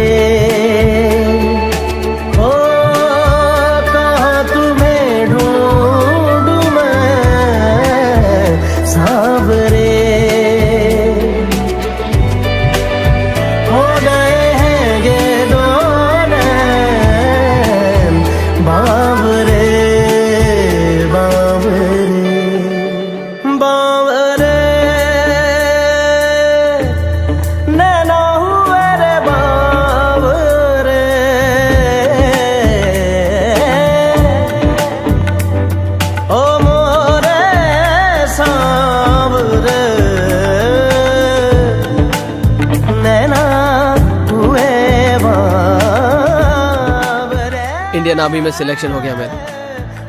इंडियन आर्मी में सिलेक्शन हो गया मेरा।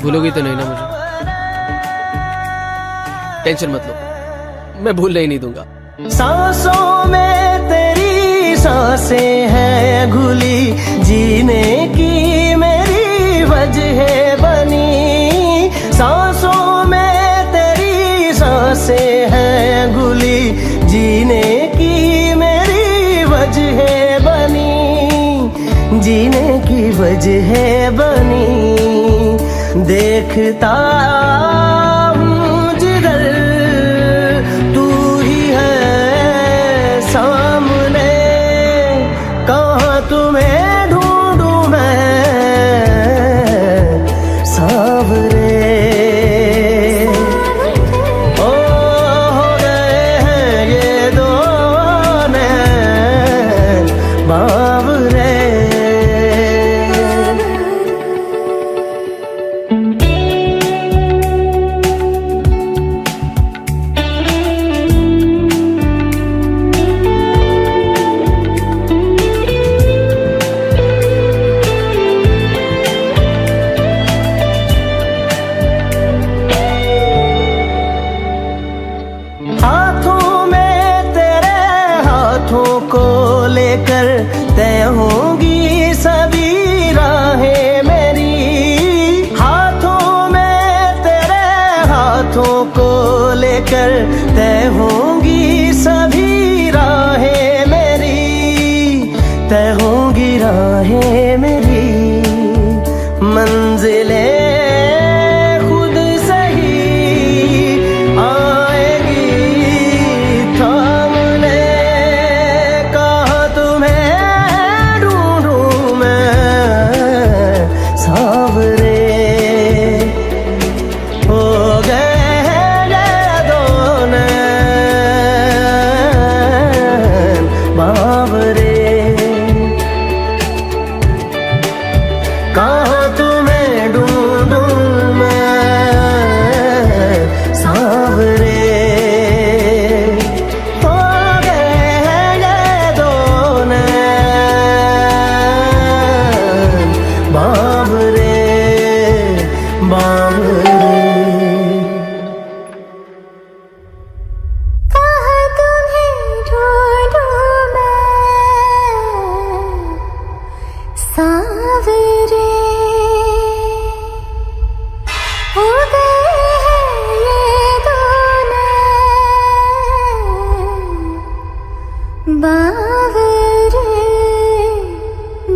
भूलोगी तो नहीं ना मुझे? टेंशन मत लो, मैं भूलने ही नहीं दूंगा।
सांसों में तेरी सांसें हैं घुली, जीने की मेरी वजह बनी। सांसों में तेरी सांसें हैं घुली, जीने की मेरी वजह बनी, जीने की वजह बनी। देखता हूँ जिधर तू ही है सामने, कहाँ तुम्हें ढूंढूं मैं सावरे। ओ हो गए हैं ये दोनों बावरे। हाथों में तेरे हाथों को लेकर तय होंगी सभी राहें मेरी। हाथों में तेरे हाथों को लेकर तय होंगी सभी राहें मेरी, तय होंगी राहें मेरी। मंजिलें खुद सही
बावरे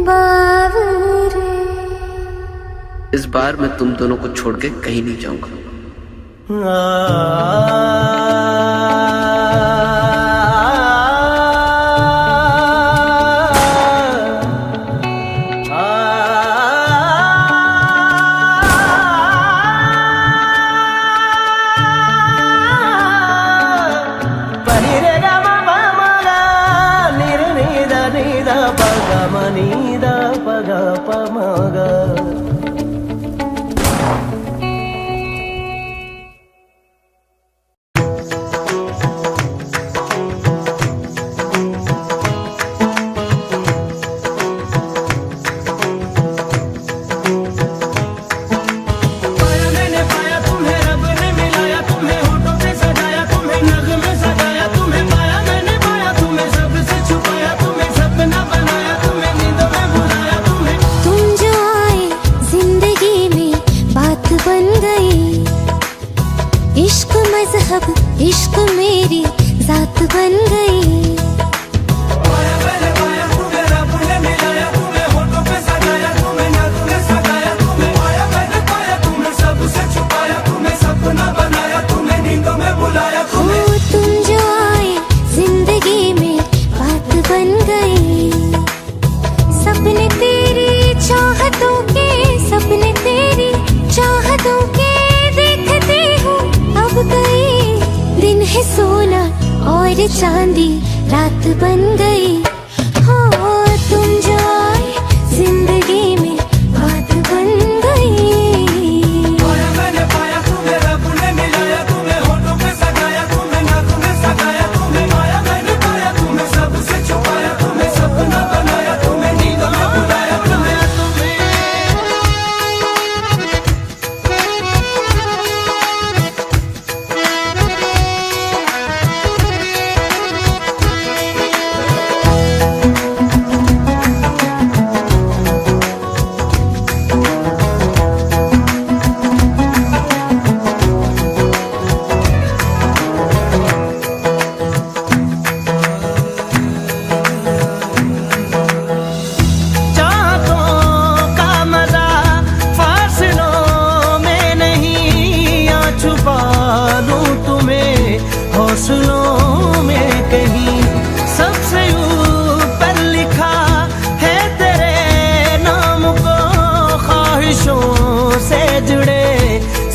बावरे।
इस बार मैं तुम दोनों को छोड़ के कहीं नहीं जाऊंगा।
इश्क मेरी जात बन गई। तुम जो आए जिंदगी में बात बन गई। सपने तेरी चाहतों के, सपने तेरी चाहतों के देखते हूँ अब गई। दिन है सोना और चांदी रात बन गई। हो तुम जो आए जिंदगी में बात बन गई।
मैंने पाया तुम्हें, रब ने मिलाया तुम्हें, होठों पे सजाया तुम्हें, नाक में सजाया तुम्हें, माया मैंने पाया तुम्हें, सबसे छुपाया तुम्हें, सपना बनाया तुम्हें, नींदों में बुलाया तुम्हें।
हौसलों में कहीं सबसे ऊपर लिखा है तेरे नाम को। ख्वाहिशों से जुड़े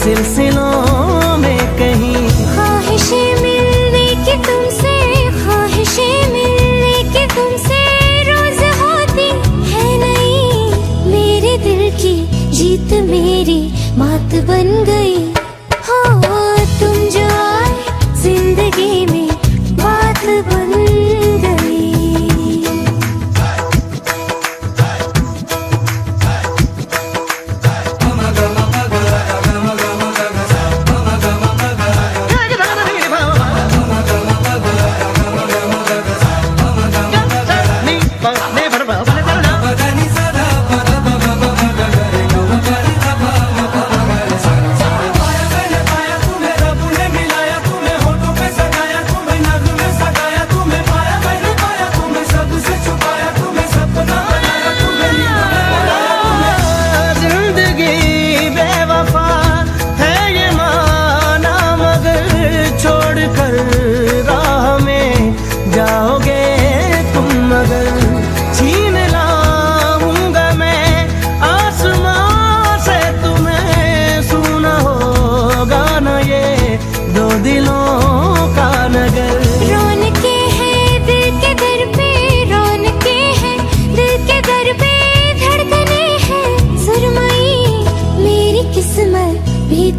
सिलसिलों में कहीं
ख्वाहिशें मिलने की तुमसे, ख्वाहिशें मिलने की तुमसे रोज होती है नहीं। मेरे दिल की जीत मेरी मात बन गई। हो तुम जो आए जिंदगी में बात बन गई।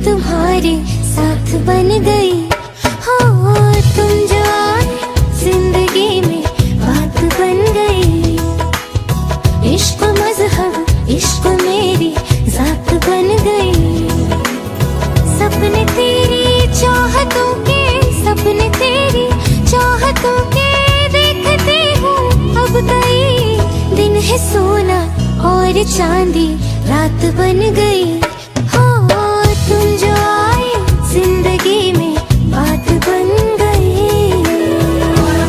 तुम्हारे साथ बन गई। हो तुम जो आए जिंदगी में बात बन गई। इश्क मजहब, इश्क मेरी जात बन गई। सपने तेरी चाहतों के, सपने तेरी चाहतों के देखते हूँ अब गई। दिन है सोना और चांदी रात बन गई। तुम जो आए जिंदगी में बात बन गई।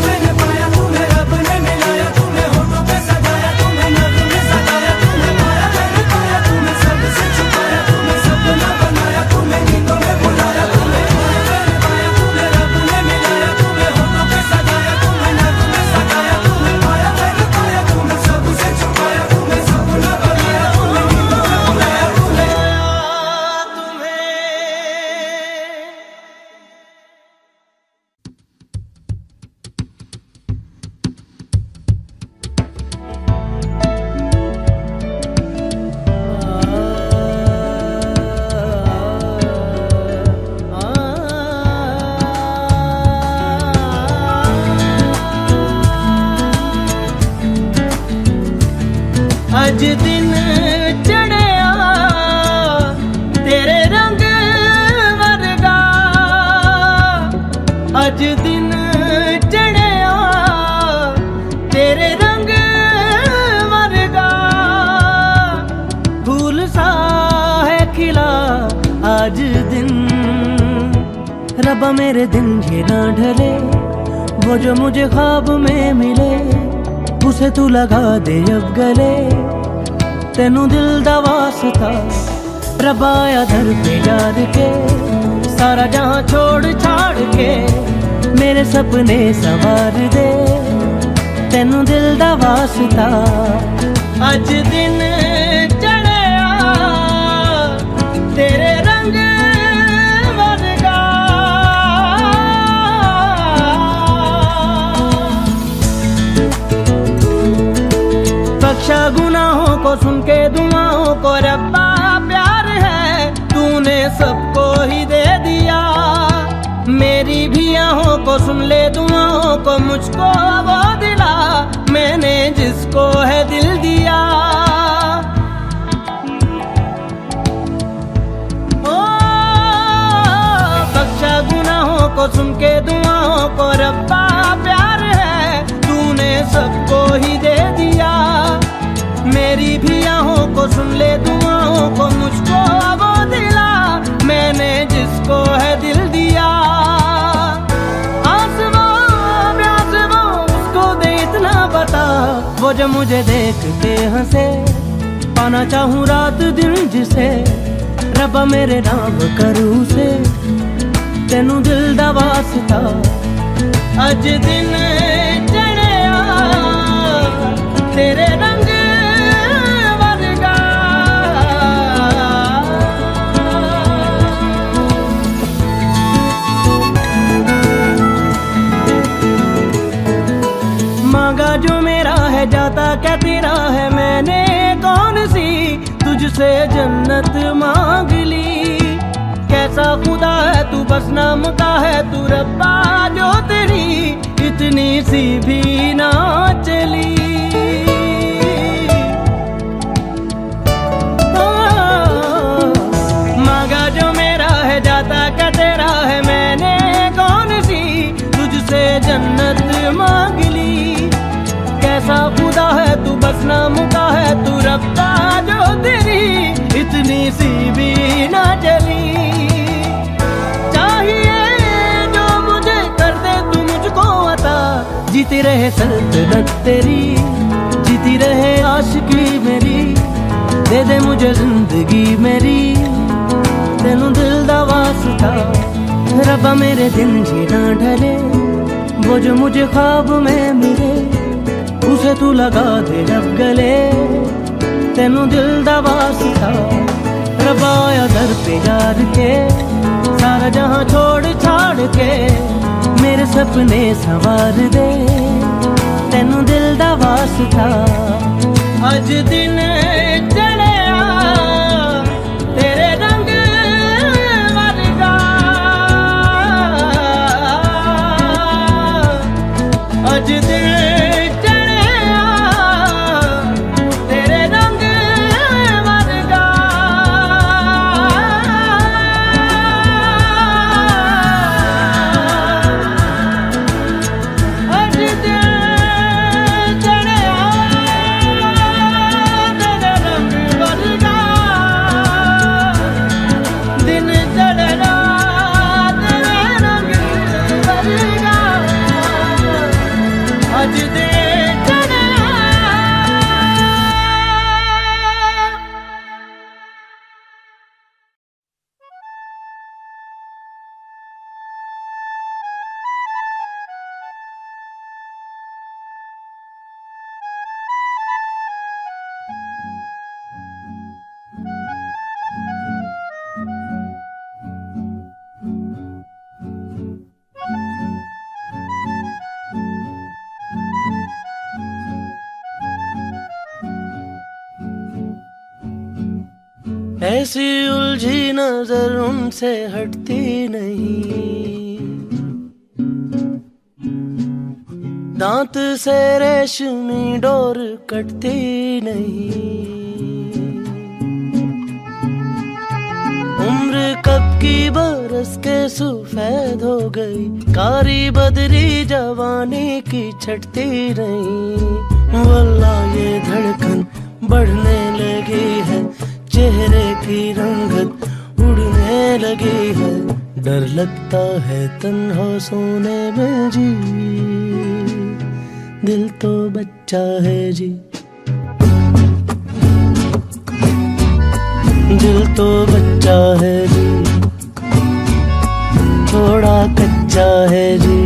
मैंने पाया तुम्हें,
अज दिन चढ़िया तेरे रंग वर्गा, अज दिन चढ़िया तेरे रंग वर्गा, फूल सा है खिला आज दिन। रब्बा मेरे दिन ये ना ढले, वो जो मुझे ख्वाब में मिले उसे तू लगा दे अब गले, तेनू दिल दा वास्ता। रब्बा आया दर पे याद के, सारा जहां छोड़ छाड़ के मेरे सपने संवार दे, तेनू दिल दा वास्ता। अज दिन चढ़िया तेरे रंग वर्गा, बख्शा गुनाहों को सुन के दुआओं को रब्बा, प्यार है तूने सबको ही दे दिया। मेरी भी आहों को सुन ले दुआओं को, मुझको वो दिला मैंने जिसको है दिल दिया। ओ बख्शा गुनाहों को सुन के दुआओं को रब्बा, प्यार है तूने सबको ही दे दिया। मेरी भी आहों को सुन ले दुआओं को, मुझको वो दिला मैंने जिसको है दिल दिया। आसमां प्यास वो उसको दे इतना बता, वो जो मुझे देख के हंसे, पाना चाहूँ रात दिन जिसे, रब्बा मेरे नाम करूँ से, तेनू दिल दा वास्ता। अज दिन चढ़िया तेरे रंग वर्गा, मांगा जो मेरा है जाता क्या तेरा है, मैंने कौन सी तुझसे जन्नत मांग ली। कैसा खुदा है तू, बस नाम का है तू रब्बा, जो तेरी इतनी सी भी ना चली। मांगा जो मेरा है जाता क्या तेरा है, मैंने कौन सी तुझसे जन्नत मांग ली। कैसा खुदा है तू, बस नाम का है तू रब्बा, जो तेरी इतनी सी भी ना चली। चाहिए जो मुझे कर दे तू मुझको अता, जीती रहे सल्तनत तेरी, जीती रहे आशिकी मेरी, दे दे मुझे जिंदगी मेरी, तेनू दिल दा वास्ता। रब्बा मेरे दिन जी ना ढले, वो जो मुझे ख्वाब में मिले उसे तू लगा दे अब गले, तेनू दिल दा वास्ता। रब्बा आया दर पे याद के, सारा जहां छोड़ छाड़ के मेरे सपने संवार दे, तेनू दिल दा वास्ता। अज दिन चढ़िया तेरे रंग वर्गा, अज दिन चढ़िया तेरे रंग वर्गा। अज दिन चढ़िया तेरे रंग वर्गा, दिन चढ़ना तेरे रंग वर्गा। अज दिन चढ़िया। ऐसी उलझी नजर उनसे हटती नहीं, दांत से रेशमी डोर कटती नहीं। उम्र कब की बरस के सफेद हो गई, कारी बदरी जवानी की छटती नहीं। वल्लाह ये धड़कन बढ़ने लगी है, चेहरे की रंगत उड़ने लगी है। डर लगता है तन्हा सोने में जी, दिल तो बच्चा है जी, दिल तो बच्चा है जी, थोड़ा कच्चा है जी।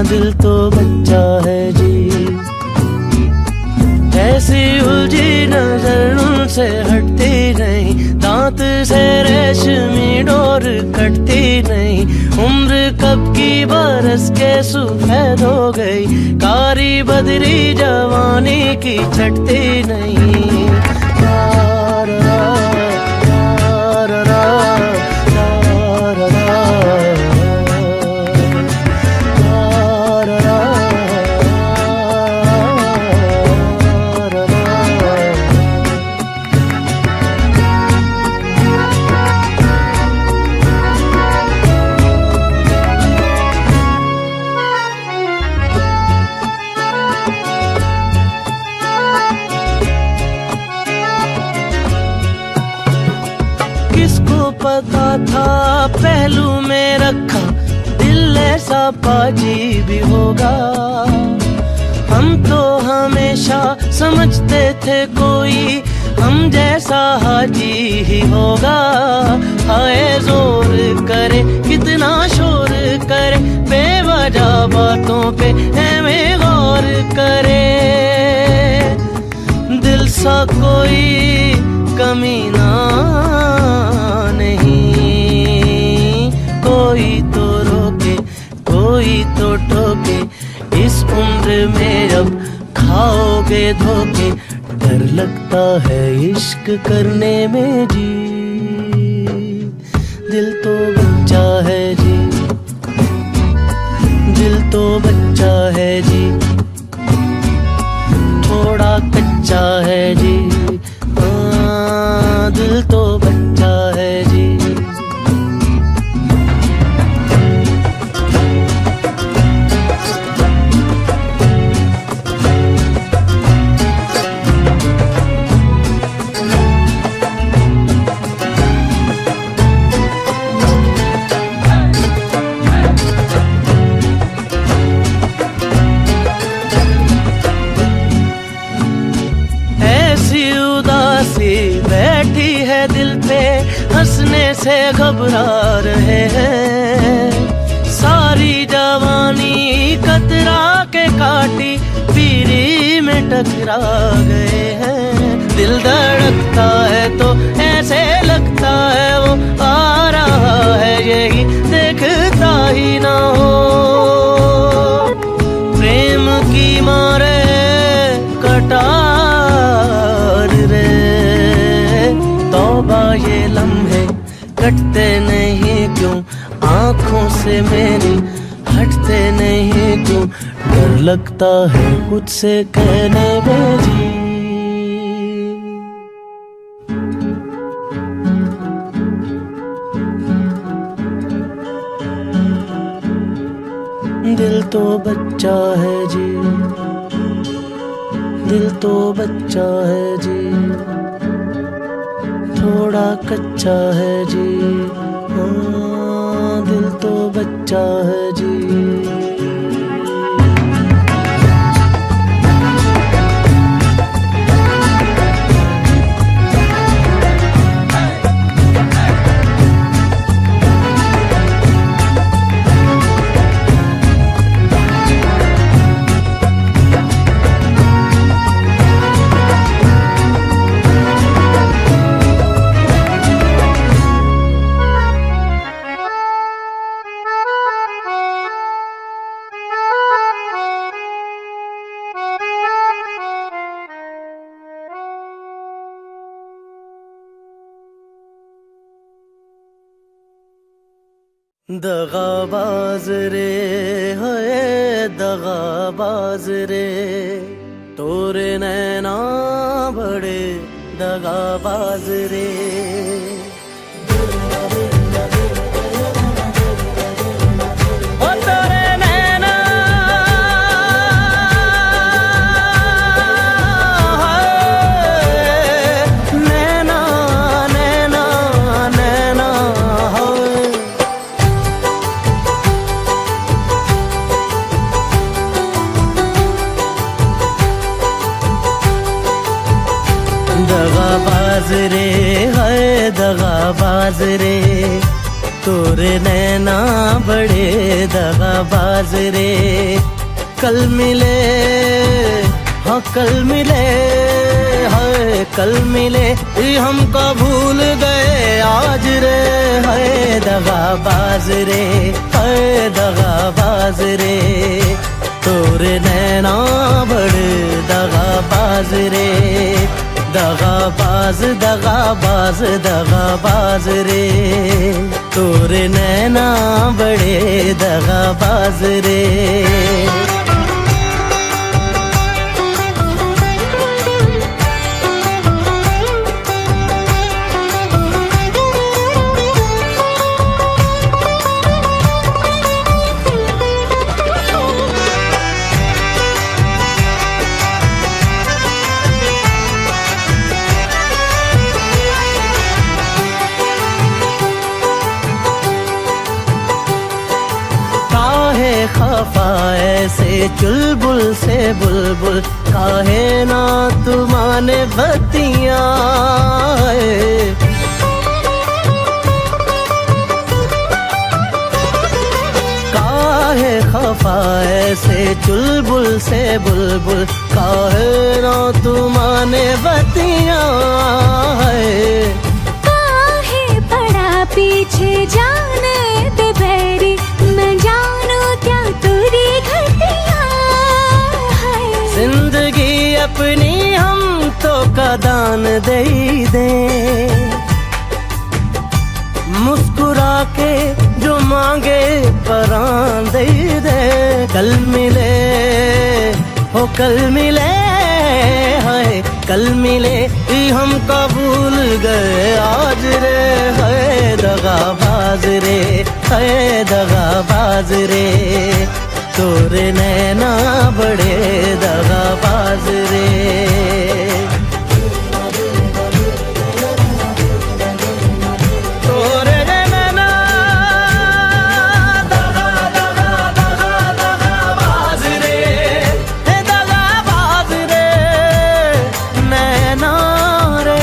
दिल तो बच्चा है जी। ऐसी उलझी नजर उनसे हटती नहीं, दांत से रेशमी डोर कटती नहीं। उम्र कब की बरस के सफेद हो गई, कारी बदरी जवानी की छटती नहीं। पता था पहलू में रखा दिल ऐसा पाजी भी होगा। हम तो हमेशा समझते थे कोई हम जैसा हाजी ही होगा। हाय जोर करे कितना शोर करे, बेवजह बातों पे हमें गौर करे। दिल सा कोई कमीना नहीं, कोई तो रोके कोई तो टोके। इस उम्र में जब खाओगे धोखे, डर लगता है इश्क करने में जी। दिल तो बच्चा है जी, दिल तो बच्चा है जी, थोड़ा कच्चा है जी। दिल तो बच्चा है जी। बैठी है दिल पे, हंसने से घबरा रहे हैं। सारी जवानी कतरा के काटी पीरी में टकरा गए हैं। दिल धड़कता है तो ऐसे लगता है वो आ रहा है, यही देखता ही ना हो। प्रेम की मारे कटार रे, तौबा ये लम्हे कटते नहीं क्यों, आंखों से मेरी हटते नहीं क्यों। डर लगता है कुछ से कहने में जी। दिल तो बच्चा है जी, दिल तो बच्चा है जी, थोड़ा कच्चा है जी। हाँ, दिल तो बच्चा है जी। दगाबाज रे है दगाबाज रे तोरे नैना बड़े दगाबाज रे ओ तोरे नैना नैना नैना नैना दगाबाज रे है दगाबाज रे तोरे नैना बड़े दगाबाज रे कल मिले हाँ कल मिले है कल मिले ये हमको भूल गए आज रे है दगाबाज रे है दगाबाज रे तोरे नैना बड़े दगाबाज रे दगाबाज दगाबाज दगाबाज रे तोरे नैना बड़े दगाबाज रे खफा ऐसे चुलबुल से बुलबुल काहे ना तुमाने बतिया काहे खफा ऐसे चुलबुल से बुलबुल काहे ना तुमाने बतिया
काहे पड़ा पीछे जाने दे बैरी मैं जानू क्या तुरी घटिया है
जिंदगी अपनी हम तो कदान दे दे मुस्कुरा के जो मांगे परान दे दे कल मिले हो कल मिले है कल मिले ये हम भूल गए आज रे है दगाबाज रे है दगाबाज रे तोरे नैना बड़े दगाबाज रे तोरे नैना दगा दगा दगा दगाबाज रे दगाबाज रे नैना रे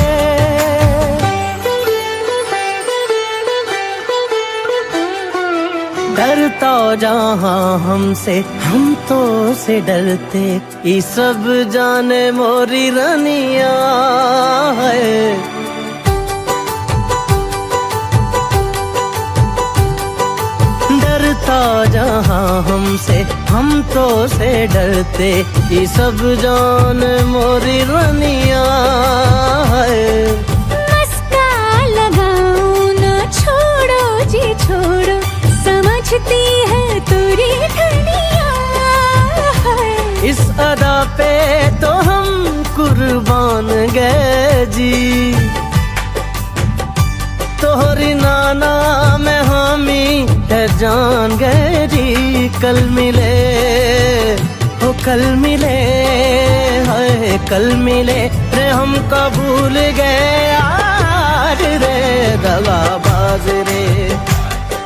डरता जहाँ हमसे हम तो से डरते ये सब जाने मोरी रनिया है डरता जहाँ हमसे हम तो से डरते ये सब जान मोरी रनिया है
मस्का लगाऊं ना छोड़ो जी छोड़ो समझती है तुरी धनिया है
इस अदा पे तो हम कुर्बान गए जी तोहरी नाना में हामी है जान गए जी कल मिले हो कल मिले है कल मिले रे हम भूल गए आज रे दगाबाज रे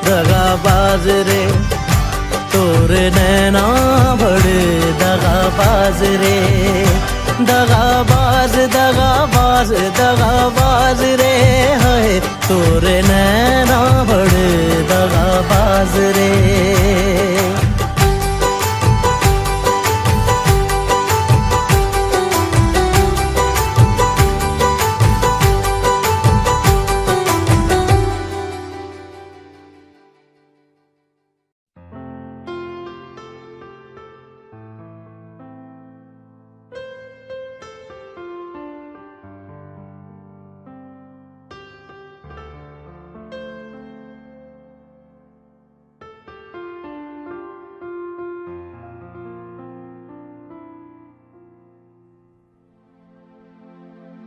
दगाबाज रे तोरे नैना बड़े दगाबाज रे दगाबाज दगाबाज दगाबाज रे है तोरे नैना बड़े दगाबाज रे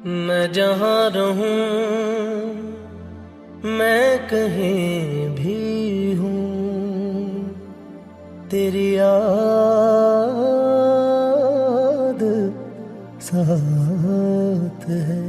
मैं जहाँ रहूं मैं कहीं भी हूँ, तेरी याद साथ है।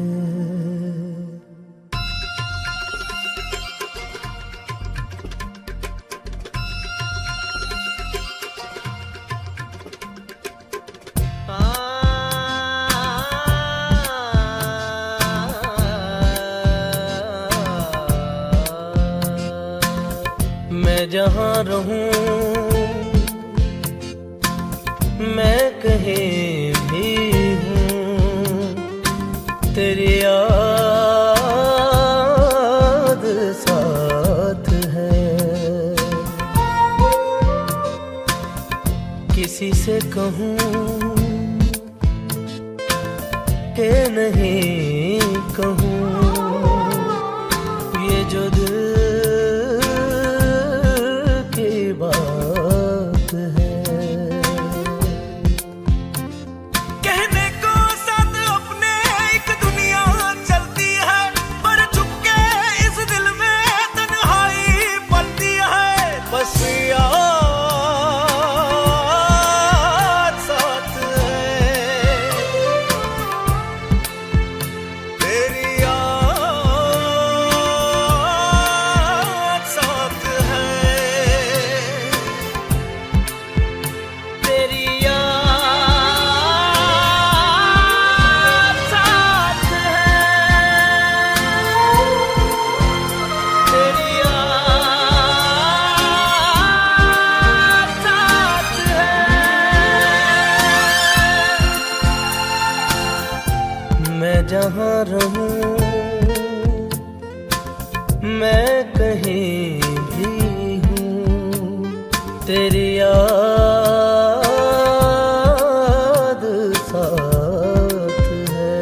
मैं जहाँ रहूं मैं कहीं भी हूँ, तेरी याद साथ है। किसी से कहूँ कि नहीं कहूँ, ये जो दिल बात है।
कहने को साथ अपने एक दुनिया चलती है, पर चुपके इस दिल में तन्हाई पलती है। बस याद साथ है, तेरी याद साथ है,
तेरी याद साथ है, तेरी याद साथ है। मैं जहाँ रहूं मैं कहीं भी हूँ, तेरी याद साथ है।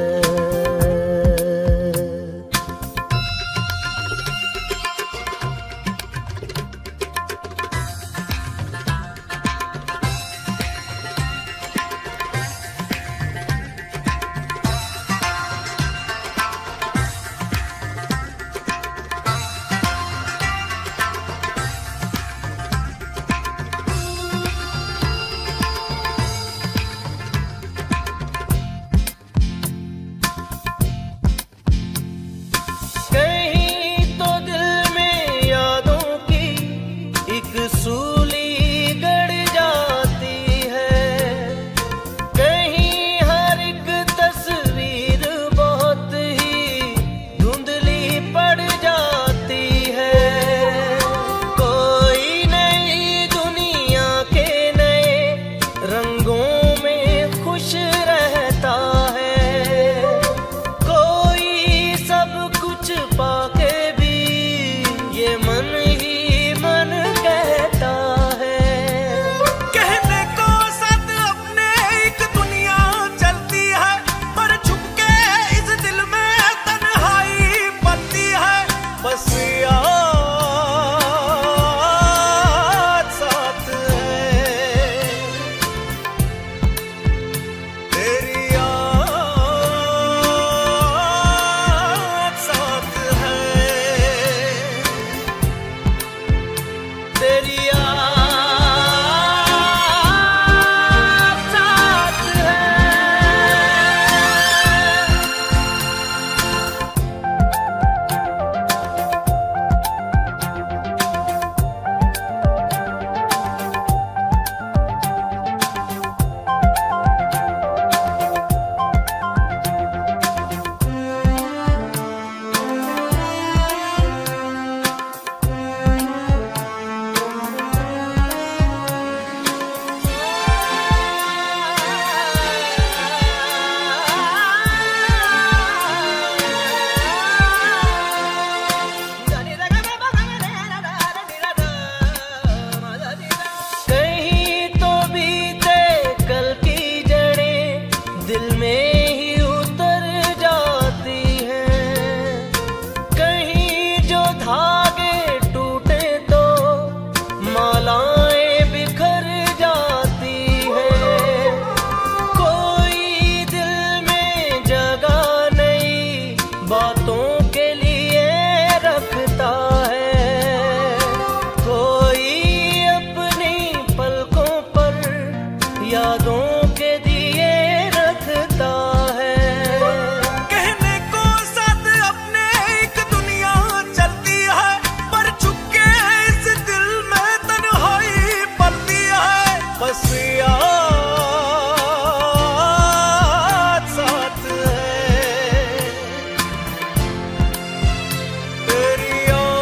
यादों के दिए रखता है।
कहने को साथ अपने एक दुनिया चलती है, पर चुपके इस दिल में तन्हाई पलती है।
बस याद साथ है,
तेरी याद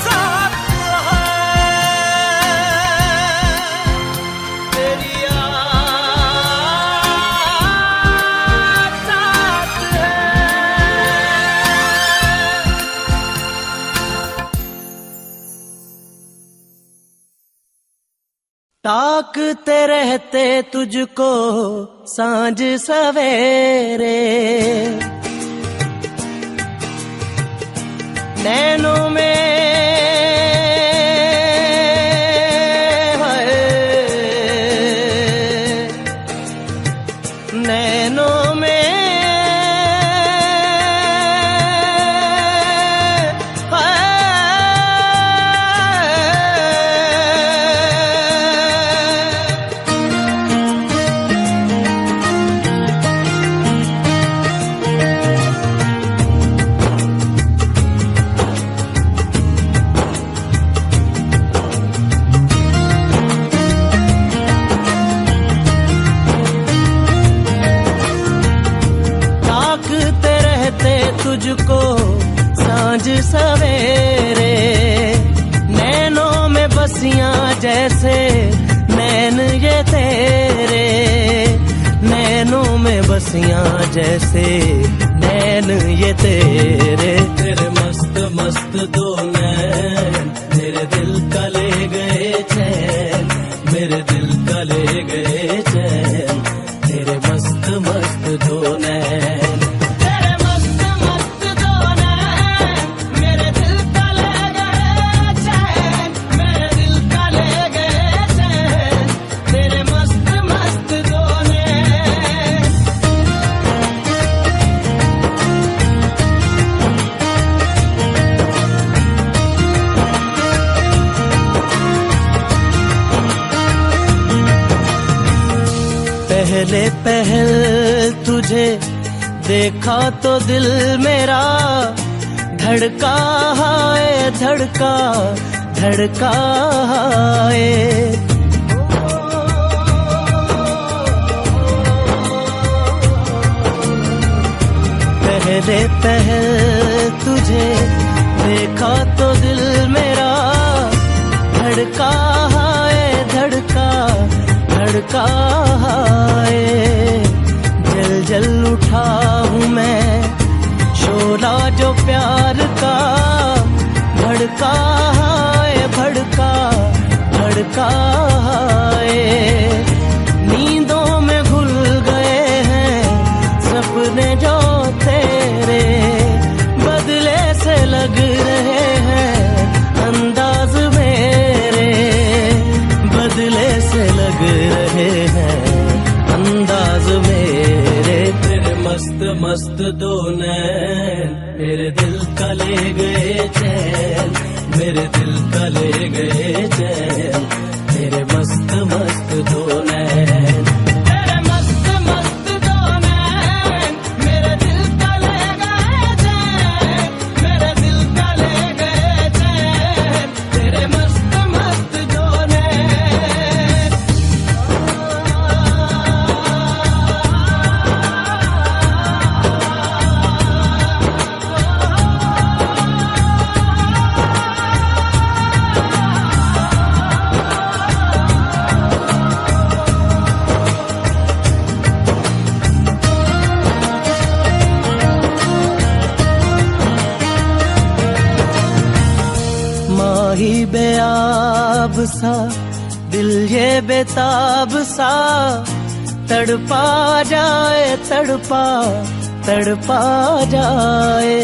साथ है,
तेरी याद साथ है। ताकते रहते तुझको सांझ सवेरे, नैनों में हाय, नैनों में ताकते रहते तुझको सांझ सवेरे, नैनों में बसियां जैसे नैन ये तेरे, नैनों में बसियां जैसे नैन ये तेरे। तेरे मस्त मस्त दो नैन मेरे दिल का ले गए चैन, मेरे दिल का ले गए चैन, तेरे मस्त मस्त दो नैन। तेरे मस्त मस्त दो नैन मेरे दिल का ले गए चैन, मेरे दिल का ले गए चैन, तेरे मस्त मस्त दो नैन। पहले पहल तुझे देखा तो दिल मेरा धड़का है, धड़का धड़का है। पहले पहल तुझे देखा तो दिल मेरा धड़का है, धड़का धड़का है। जल जल उठा हूँ मैं शोला जो प्यार का, भड़का है, भड़का भड़का है। नींदों में घुल गए हैं सपने जो तेरे, बदले से लग रहे हैं अंदाज मेरे, बदले से लग रहे हैं अंदाज मेरे। तेरे मस्त मस्त दो नैन मेरे दिल का ले गए चैन, मेरे दिल का ले गए चैन, तेरे मस्त मस्त दो नैन। तेरे मस्त मस्त दो नैन मेरे दिल का ले गए चैन, मेरे दिल का ले गए चैन, तेरे मस्त मस्त दो नैन। माही बेआब सा दिल ये बेताब सा, तड़पा जाए तड़पा तड़पा जाए।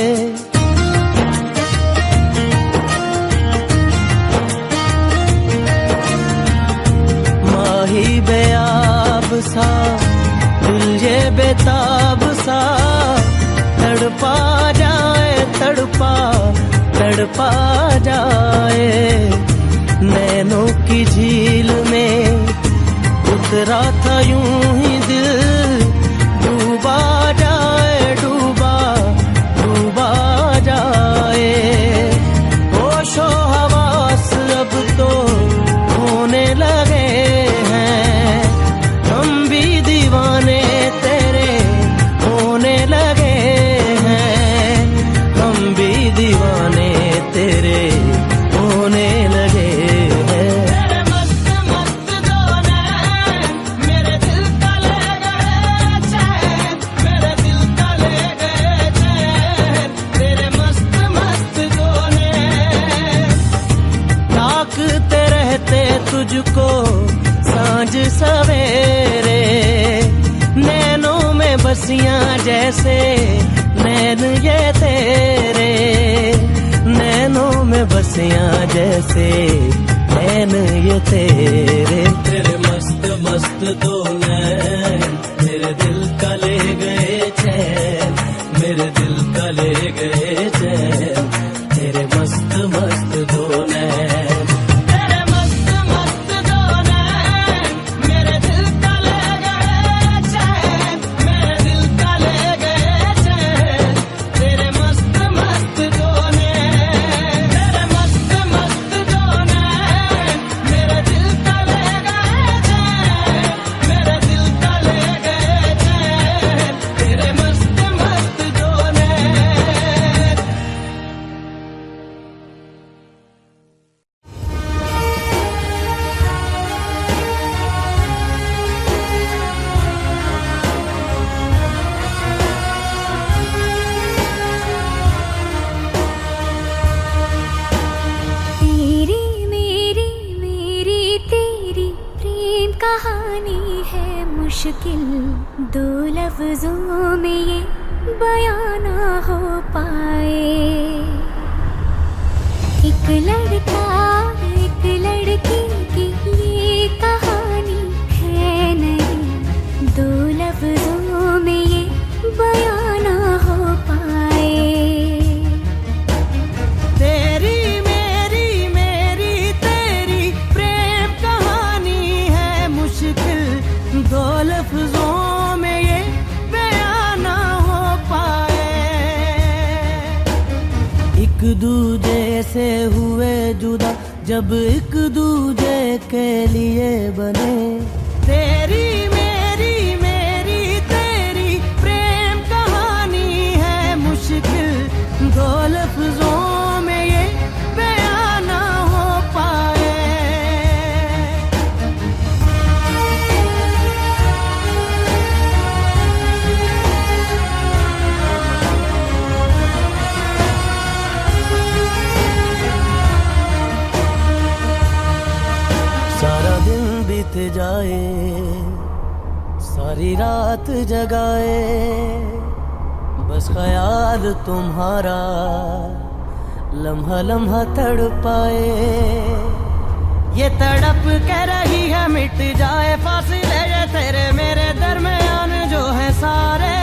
माही बेआब सा दिल ये बेताब सा, तड़पा जाए तड़पा तड़पा जाए। नैनों की झील में उतरा था यूं ही दिल, डूबा जाए डूबा डूबा जाए। होशो हवास अब तो होने लगे हैं, हम भी दीवाने तेरे होने लगे हैं, हम भी दीवाने तेरे होने लगे हैं। तेरे मस्त मस्त दो नैन मेरे दिल का ले गए चैन, मेरे दिल का ले गए चैन, तेरे मस्त मस्त दो नैन। ताकते रहते तुझको सांझ सवेरे, नैनों में बसियां जैसे नैन ये तेरे, नैनों में बसियां जैसे नैन ये तेरे। तेरे मस्त मस्त दो नैन मेरे दिल का ले गए चैन, मेरे दिल का ले गए चैन, तेरे मस्त मस्त दो नैन। तेरे मस्त मस्त दो नैन मेरे दिल का ले गए चैन, मेरे दिल का ले गए चैन, तेरे मस्त मस्त दो नैन। तेरे मस्त मस्त दो नैन मेरे दिल का ले गए चैन, मेरे दिल का ले गए चैन, तेरे मस्त मस्त दो नैन।
तेरी मेरी मेरी तेरी प्रेम कहानी है मुश्किल, दो लफ्जों में ये बयां ना हो पाए। एक लड़का एक लड़की की ये कहानी है नहीं, दो लफ्जों में ये बयां ना हो पाए।
तेरी मेरी तेरी प्रेम कहानी है मुश्किल, दो लफ्जों में ये बयां ना हो पाए। एक दूजे से हुए जुदा जब एक दूजे के लिए बने, तेरी मेरी तेरी प्रेम कहानी है मुश्किल, दो लफ्जों में ये बयां ना हो पाए। सारा दिन बीत जाए, सारी रात जगाए, बस ख्याल तुम्हारा लम्हा लम्हा तड़पाए। ये तड़प के रही है मिट जाए फासिले ये तेरे मेरे दरमियान जो है सारे,